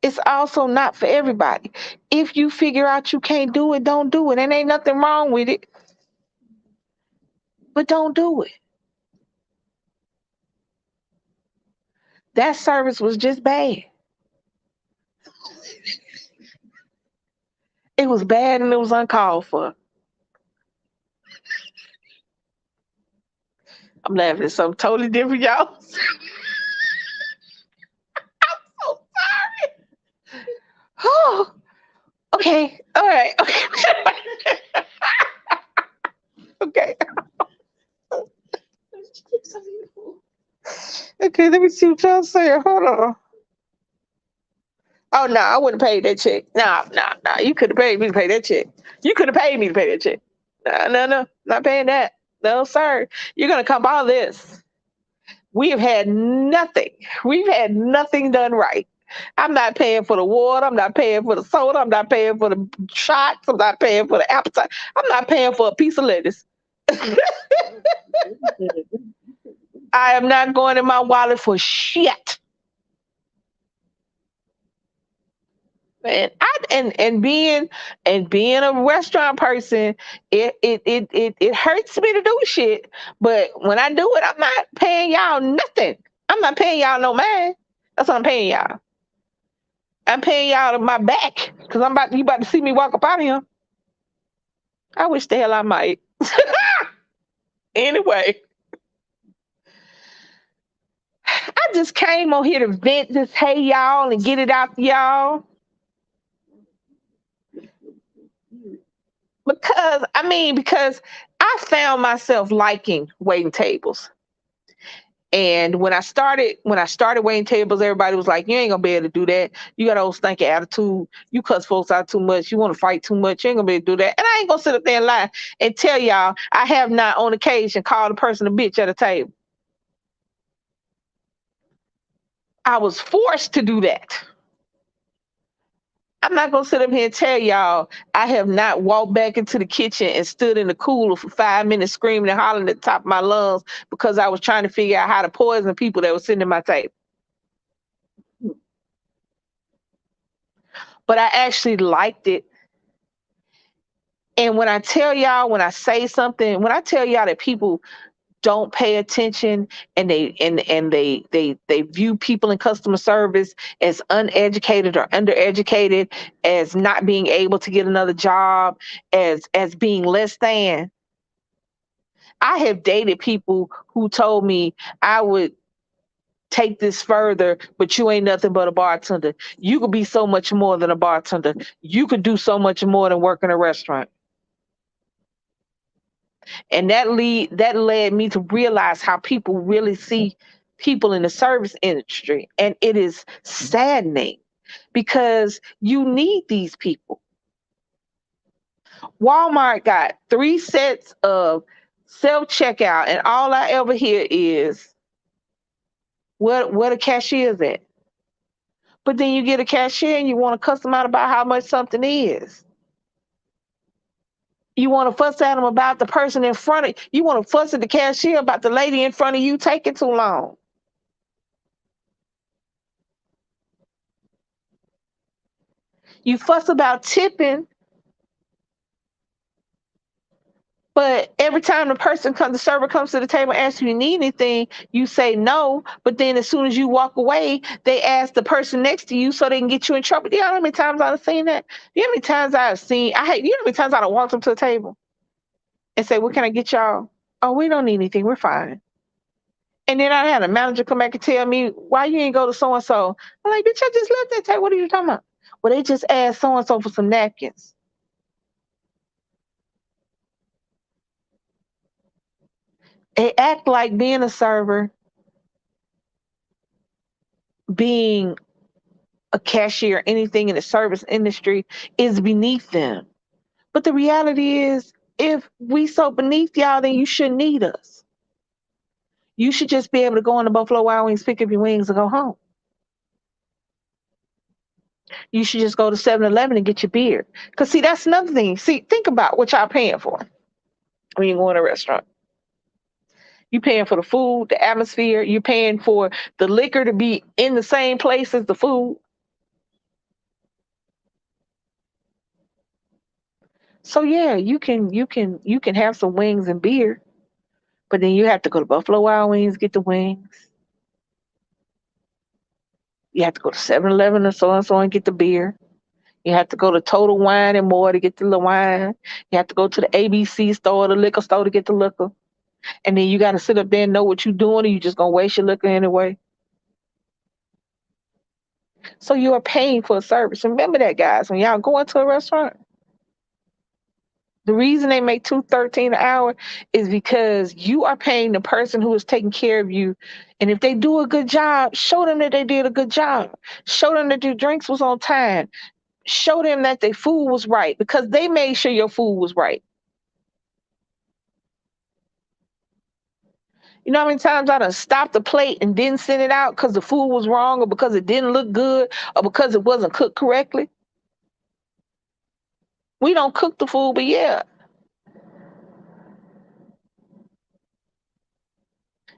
it's also not for everybody. If you figure out you can't do it, don't do it. And ain't nothing wrong with it, but don't do it. That service was just bad. It was bad and it was uncalled for. I'm laughing at something totally different, y'all. So sorry. Oh, okay. All right. Okay. Okay. Okay, let me see what y'all saying. Hold on. Oh no, I wouldn't pay that check. No, no, no. You could have paid me to pay that check. You could have paid me to pay that check. No, no, no. Not paying that. No, sir. You're gonna come all this. We have had nothing. We've had nothing done right. I'm not paying for the water. I'm not paying for the soda. I'm not paying for the shots. I'm not paying for the appetite. I'm not paying for a piece of lettuce. I am not going in my wallet for shit. And being a restaurant person, it hurts me to do shit. But when I do it, I'm not paying y'all nothing. I'm not paying y'all no mind. That's what I'm paying y'all. I'm paying y'all to my back because you about to see me walk up out of here. I wish the hell I might. Anyway, I just came on here to vent this, hey y'all, and get it out to y'all. Because I found myself liking waiting tables. And when I started waiting tables, everybody was like, "You ain't gonna be able to do that. You got old stinky attitude. You cuss folks out too much. You want to fight too much. You ain't gonna be able to do that." And I ain't gonna sit up there and lie and tell y'all I have not on occasion called a person a bitch at a table. I was forced to do that. I'm not gonna sit up here and tell y'all I have not walked back into the kitchen and stood in the cooler for 5 minutes screaming and hollering at the top of my lungs because I was trying to figure out how to poison people that were sitting at my table. But I actually liked it. And when I tell y'all, when I say something, when I tell y'all that people don't pay attention and they view people in customer service as uneducated or undereducated, as not being able to get another job, as being less than. I have dated people who told me I would take this further, but you ain't nothing but a bartender. You could be so much more than a bartender. You could do so much more than work in a restaurant. And that led me to realize how people really see people in the service industry. And it is saddening because you need these people. Walmart got 3 sets of self checkout, and all I ever hear is where the cashier's at. But then you get a cashier and you want to cuss them out about how much something is. You want to fuss at them about the person in front of you. You want to fuss at the cashier about the lady in front of you taking too long. You fuss about tipping, but every time the server comes to the table and asks you need anything, you say no. But then as soon as you walk away, they ask the person next to you so they can get you in trouble. Do you know how many times I've seen that? Do you know how many times I've seen? You know how many times I've walked up to the table and say, "What can I get y'all?" "Oh, we don't need anything. We're fine." And then I had a manager come back and tell me, "Why you ain't go to so and so?" I'm like, "Bitch, I just left that table. What are you talking about?" "Well, they just asked so and so for some napkins." They act like being a server, being a cashier, anything in the service industry is beneath them. But the reality is, if we so beneath y'all, then you shouldn't need us. You should just be able to go in the Buffalo Wild Wings, pick up your wings, and go home. You should just go to 7-Eleven and get your beer. Because, see, that's another thing. See, think about what y'all paying for when you go in a restaurant. You paying for the food, the atmosphere. You paying for the liquor to be in the same place as the food. So yeah, you can have some wings and beer, but then you have to go to Buffalo Wild Wings, get the wings. You have to go to 7-Eleven or so and so and get the beer. You have to go to Total Wine and More to get the wine. You have to go to the ABC store, the liquor store to get the liquor. And then you got to sit up there and know what you're doing, or you just gonna waste your liquor anyway. So you are paying for a service. Remember that, guys. When y'all go into a restaurant, the reason they make $2.13 an hour is because you are paying the person who is taking care of you. And if they do a good job, show them that they did a good job. Show them that your drinks was on time. Show them that their food was right because they made sure your food was right. You know how many times I done stopped the plate and didn't send it out because the food was wrong or because it didn't look good or because it wasn't cooked correctly? We don't cook the food, but yeah.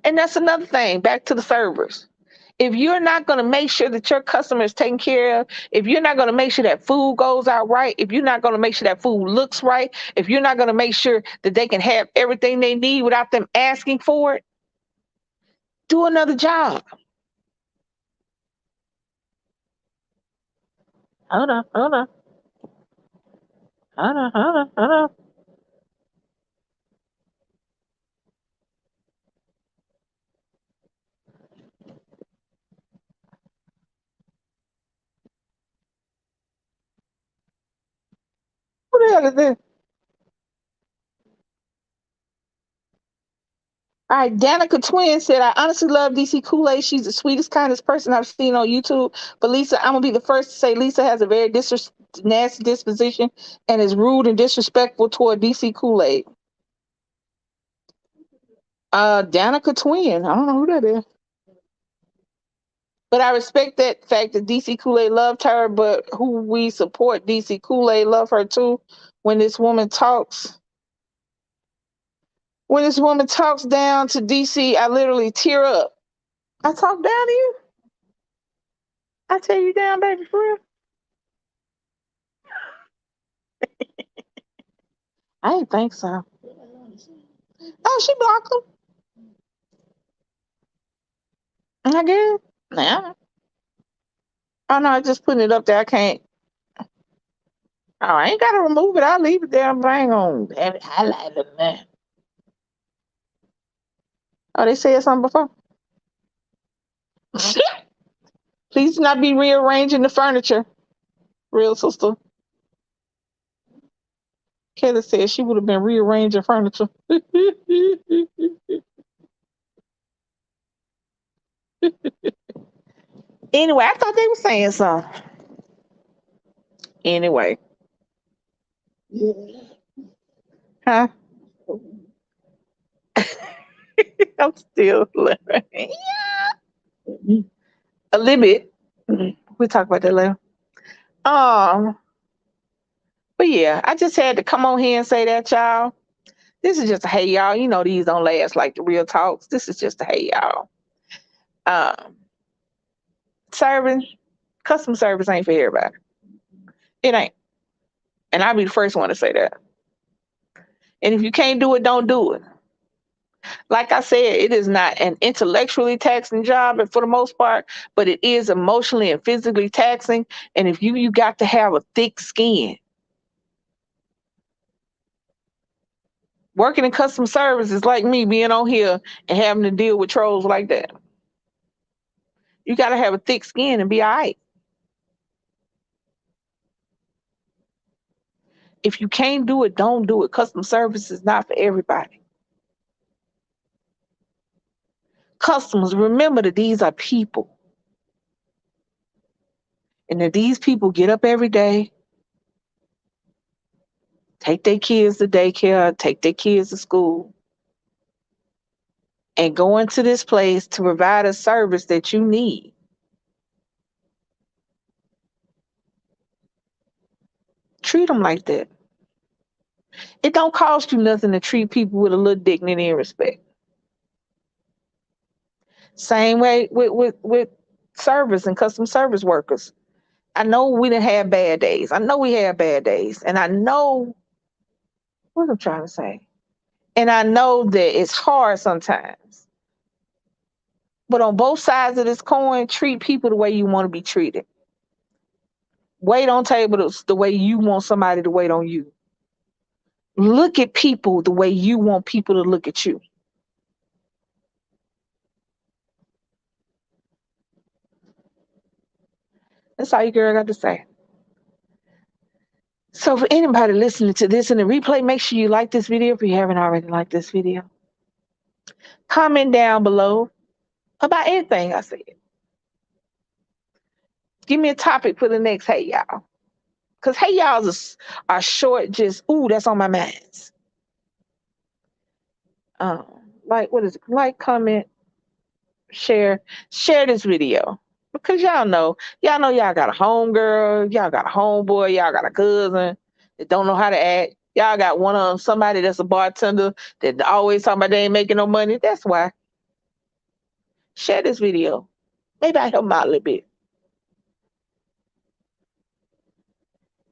And that's another thing, back to the servers. If you're not going to make sure that your customer is taken care of, if you're not going to make sure that food goes out right, if you're not going to make sure that food looks right, if you're not going to make sure that they can have everything they need without them asking for it, do another job. Hold on, hold on, hold on, hold on, hold on. Who the hell is this? All right, Danica Twin said, "I honestly love DC Kool-Aid. She's the sweetest, kindest person I've seen on YouTube. But Lisa, I'm gonna be the first to say Lisa has a very nasty disposition and is rude and disrespectful toward DC Kool-Aid." Danica Twin. I don't know who that is. But I respect that fact that DC Kool-Aid loved her, but who we support, DC Kool-Aid, love her too. When this woman talks, when this woman talks down to DC, I literally tear up. I talk down to you? I tear you down, baby, for real? I didn't think so. Oh, she blocked him. I guess. Nah. Oh no, I just putting it up there. I can't. Oh, I ain't gotta remove it. I'll leave it there. I ain't gonna have it highlighted in there. Oh, they said something before? Please do not be rearranging the furniture, real sister. Kayla said she would have been rearranging furniture. Anyway, I thought they were saying something. Anyway, Yeah. huh? I'm still learning. A little bit. We'll talk about that later. Um, but yeah, I just had to come on here and say that, y'all. This is just a hey y'all. You know these don't last like the real talks. This is just a hey y'all. Um, serving customer service ain't for everybody. It ain't. And I'll be the first one to say that. And if you can't do it, don't do it. Like I said, it is not an intellectually taxing job for the most part, but it is emotionally and physically taxing. And if you got to have a thick skin. Working in customer service is like me being on here and having to deal with trolls like that. You got to have a thick skin and be all right. If you can't do it, don't do it. Customer service is not for everybody. Customers, remember that these are people. And that these people get up every day, take their kids to daycare, take their kids to school, and go into this place to provide a service that you need. Treat them like that. It don't cost you nothing to treat people with a little dignity and respect. Same way with service and customer service workers. I know we didn't have bad days. I know we had bad days. And I know what I'm trying to say. And I know that it's hard sometimes. But on both sides of this coin, treat people the way you want to be treated. Wait on tables the way you want somebody to wait on you. Look at people the way you want people to look at you. That's all your girl got to say. So for anybody listening to this in the replay, make sure you like this video if you haven't already liked this video. Comment down below about anything I said. Give me a topic for the next hey y'all. Because hey y'all's are short, just, ooh, that's on my mind. Um, like, what is it? Like, comment, share this video. Because y'all got a homegirl, y'all got a homeboy, y'all got a cousin that don't know how to act. Y'all got one of them, somebody that's a bartender that always talking about they ain't making no money. That's why. Share this video. Maybe I help them out a little bit.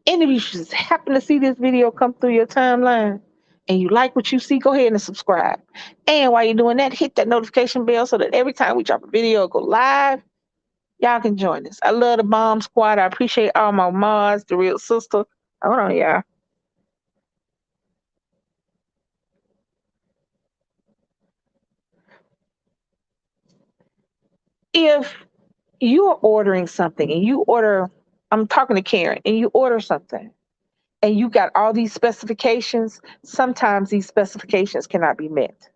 And if you just happen to see this video come through your timeline and you like what you see, go ahead and subscribe. And while you're doing that, hit that notification bell so that every time we drop a video or go live, y'all can join us. I love the Bomb Squad. I appreciate all my mods, the real sister. Hold on, y'all. If you're ordering something and I'm talking to Karen, and you order something and you got all these specifications, sometimes these specifications cannot be met,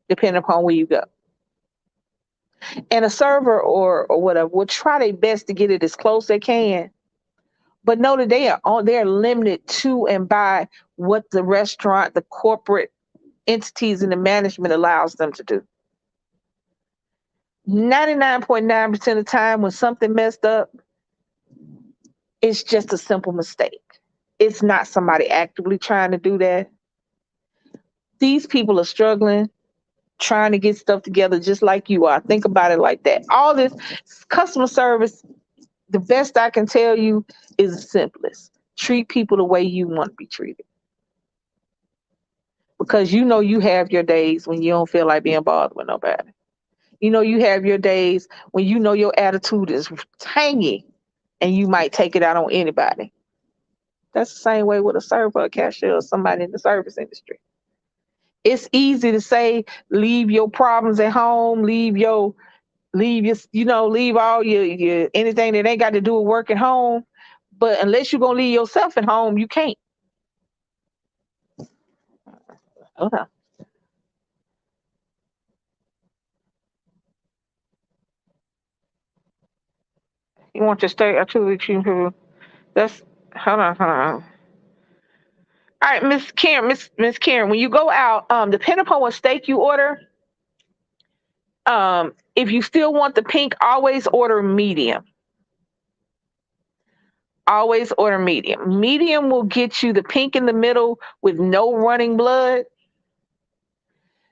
depending upon where you go. And a server or whatever will try their best to get it as close as they can, but know that they're limited to and by what the restaurant, the corporate entities, and the management allows them to do. 99.9% of the time when something messed up, it's just a simple mistake. It's not somebody actively trying to do that. These people are struggling, trying to get stuff together just like you are. Think about it like that. All this customer service, the best I can tell you is the simplest. Treat people the way you want to be treated. Because you have your days when you don't feel like being bothered with nobody. You have your days when your attitude is tangy and you might take it out on anybody. That's the same way with a server, a cashier, or somebody in the service industry. It's easy to say, leave your problems at home, leave your leave all your anything that ain't got to do with work at home. But unless you're gonna leave yourself at home, you can't. Okay. You want your steak? I truly you. That's hold on. All right, Miss Karen, Miss Karen, when you go out, depending upon what steak you order, if you still want the pink, always order medium. Always order medium. Medium will get you the pink in the middle with no running blood.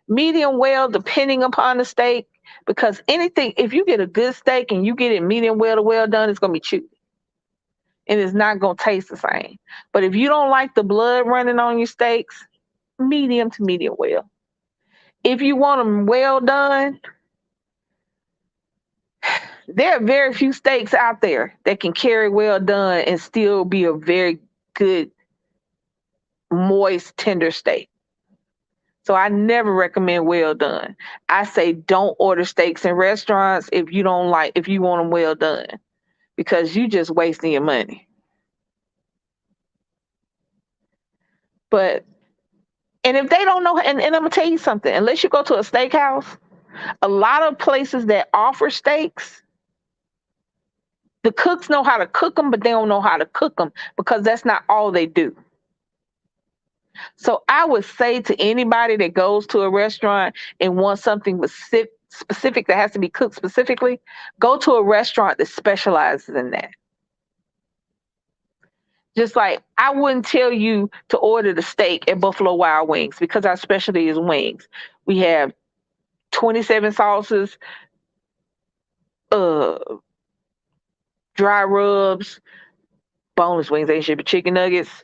Medium well, depending upon the steak, because anything, if you get a good steak and you get it medium well to well done, it's gonna be chewy and it's not gonna taste the same. But if you don't like the blood running on your steaks, medium to medium well. If you want them well done, there are very few steaks out there that can carry well done and still be a very good, moist, tender steak. So I never recommend well done. I say don't order steaks in restaurants if you want them well done, because you just wasting your money. But and if they don't know, and I'm gonna tell you something, unless you go to a steakhouse, a lot of places that offer steaks, the cooks know how to cook them, but they don't know how to cook them because that's not all they do. So I would say to anybody that goes to a restaurant and wants something specific that has to be cooked specifically, go to a restaurant that specializes in that. Just like I wouldn't tell you to order the steak at Buffalo Wild Wings because our specialty is wings. We have 27 sauces, uh, dry rubs, boneless wings, they should be chicken nuggets.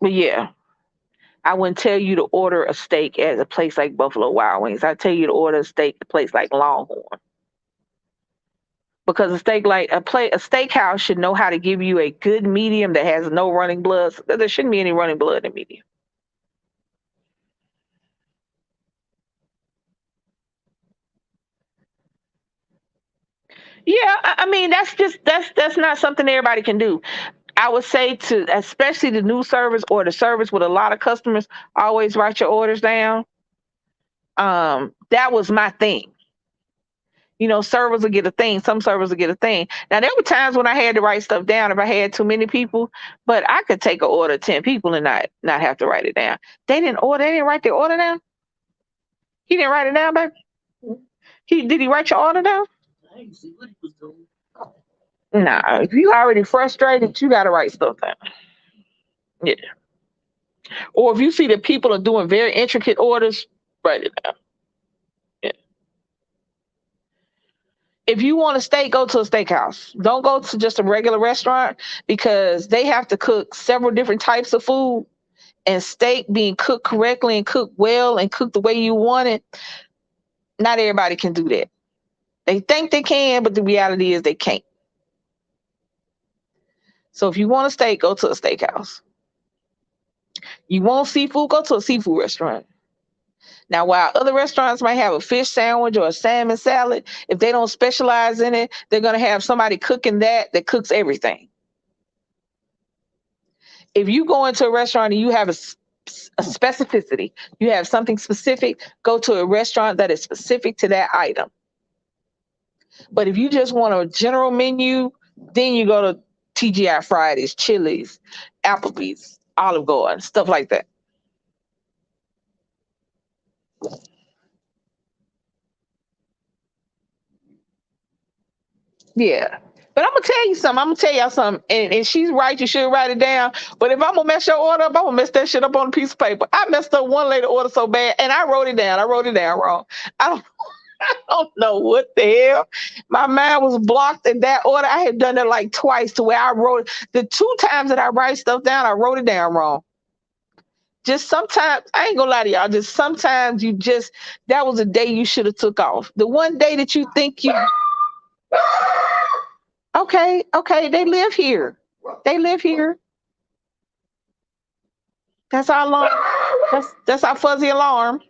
But yeah, I wouldn't tell you to order a steak at a place like Buffalo Wild Wings. I tell you to order a steak at a place like Longhorn. Because a steakhouse should know how to give you a good medium that has no running blood. So there shouldn't be any running blood in medium. Yeah, I mean that's not something everybody can do. I would say to especially the new service or the service with a lot of customers, always write your orders down. That was my thing. Servers will get a thing. Some servers will get a thing. Now there were times when I had to write stuff down if I had too many people, but I could take an order of 10 people and not have to write it down. They didn't order. They didn't write their order down. He didn't write it down, baby. Did he write your order down? I didn't see what he was doing. Nah. If you already frustrated, you got to write stuff down. Yeah. Or if you see that people are doing very intricate orders, write it down. Yeah. If you want a steak, go to a steakhouse. Don't go to just a regular restaurant because they have to cook several different types of food, and steak being cooked correctly and cooked well and cooked the way you want it. Not everybody can do that. They think they can, but the reality is they can't. So if you want a steak, go to a steakhouse. You want seafood, go to a seafood restaurant. Now, while other restaurants might have a fish sandwich or a salmon salad, if they don't specialize in it, they're going to have somebody cooking that cooks everything. If you go into a restaurant and you have a specificity, you have something specific, go to a restaurant that is specific to that item. But if you just want a general menu, then you go to TGI Fridays, Chili's, Applebee's, Olive Garden, stuff like that. Yeah. But I'm gonna tell you something. I'm gonna tell y'all something. And she's right, you should write it down. But if I'm gonna mess your order up, I'm gonna mess that shit up on a piece of paper. I messed up one lady order so bad, and I wrote it down. I wrote it down wrong. I don't I don't know what the hell. My mind was blocked in that order. I had done it like twice to where I wrote the two times that I write stuff down, I wrote it down wrong. Just sometimes, I ain't gonna lie to y'all, just sometimes that was a day you should have took off. The one day that you think you okay, they live here. They live here. That's our alarm. That's our fuzzy alarm.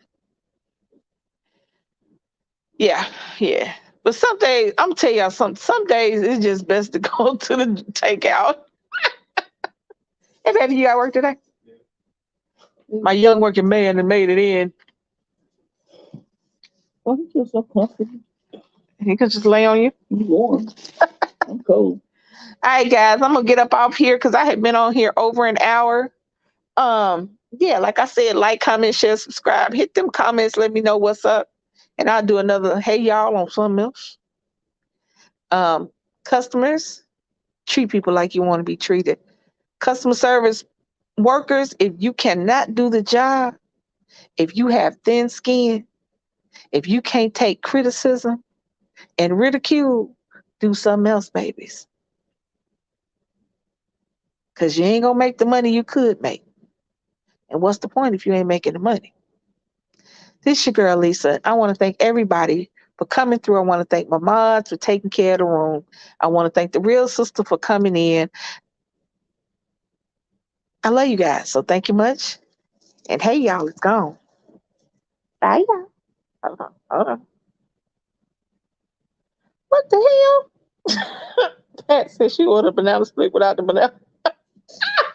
Yeah, yeah. But some days, I'm tell y'all something. Some days it's just best to go to the takeout. Hey, baby, you got work today? My young working man that made it in. Well, he feels so comfortable. He could just lay on you. He's warm. I'm cold. All right, guys, I'm gonna get up off here because I had been on here over an hour. Yeah, like I said, like, comment, share, subscribe, hit them comments, let me know what's up, and I'll do another hey y'all on something else. Customers, treat people like you want to be treated. Customer service workers, if you cannot do the job, if you have thin skin, if you can't take criticism and ridicule, do something else, babies. Because you ain't gonna make the money you could make. And what's the point if you ain't making the money? This your girl, Lisa. I want to thank everybody for coming through. I want to thank my mods for taking care of the room. I want to thank the real sister for coming in. I love you guys. So thank you much. And hey, y'all, it's gone. Bye, y'all. Hold on. Hold on. What the hell? Pat said she ordered a banana split without the banana.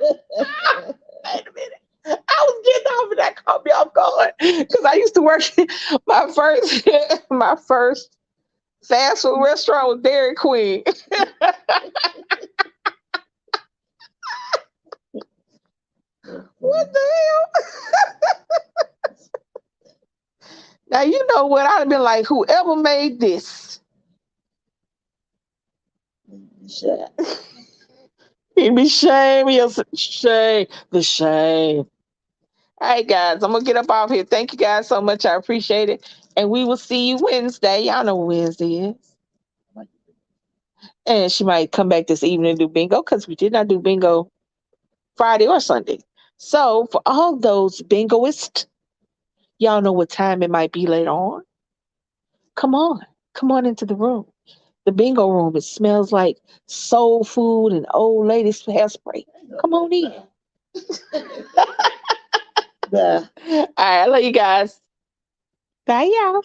Wait a minute. I was getting off and that caught me off guard because I used to work my first my first fast food restaurant was Dairy Queen. What the hell? Now you know what I'd have been like, whoever made this. He'd be shame. Shame. The shame. All right, guys, I'm gonna get up off here. Thank you guys so much. I appreciate it. And we will see you Wednesday. Y'all know what Wednesday is. And she might come back this evening and do bingo because we did not do bingo Friday or Sunday. So for all those bingoists, y'all know what time it might be later on. Come on. Come on into the room. The bingo room. It smells like soul food and old ladies hairspray. Come on in. All right, I love you guys. Bye, y'all.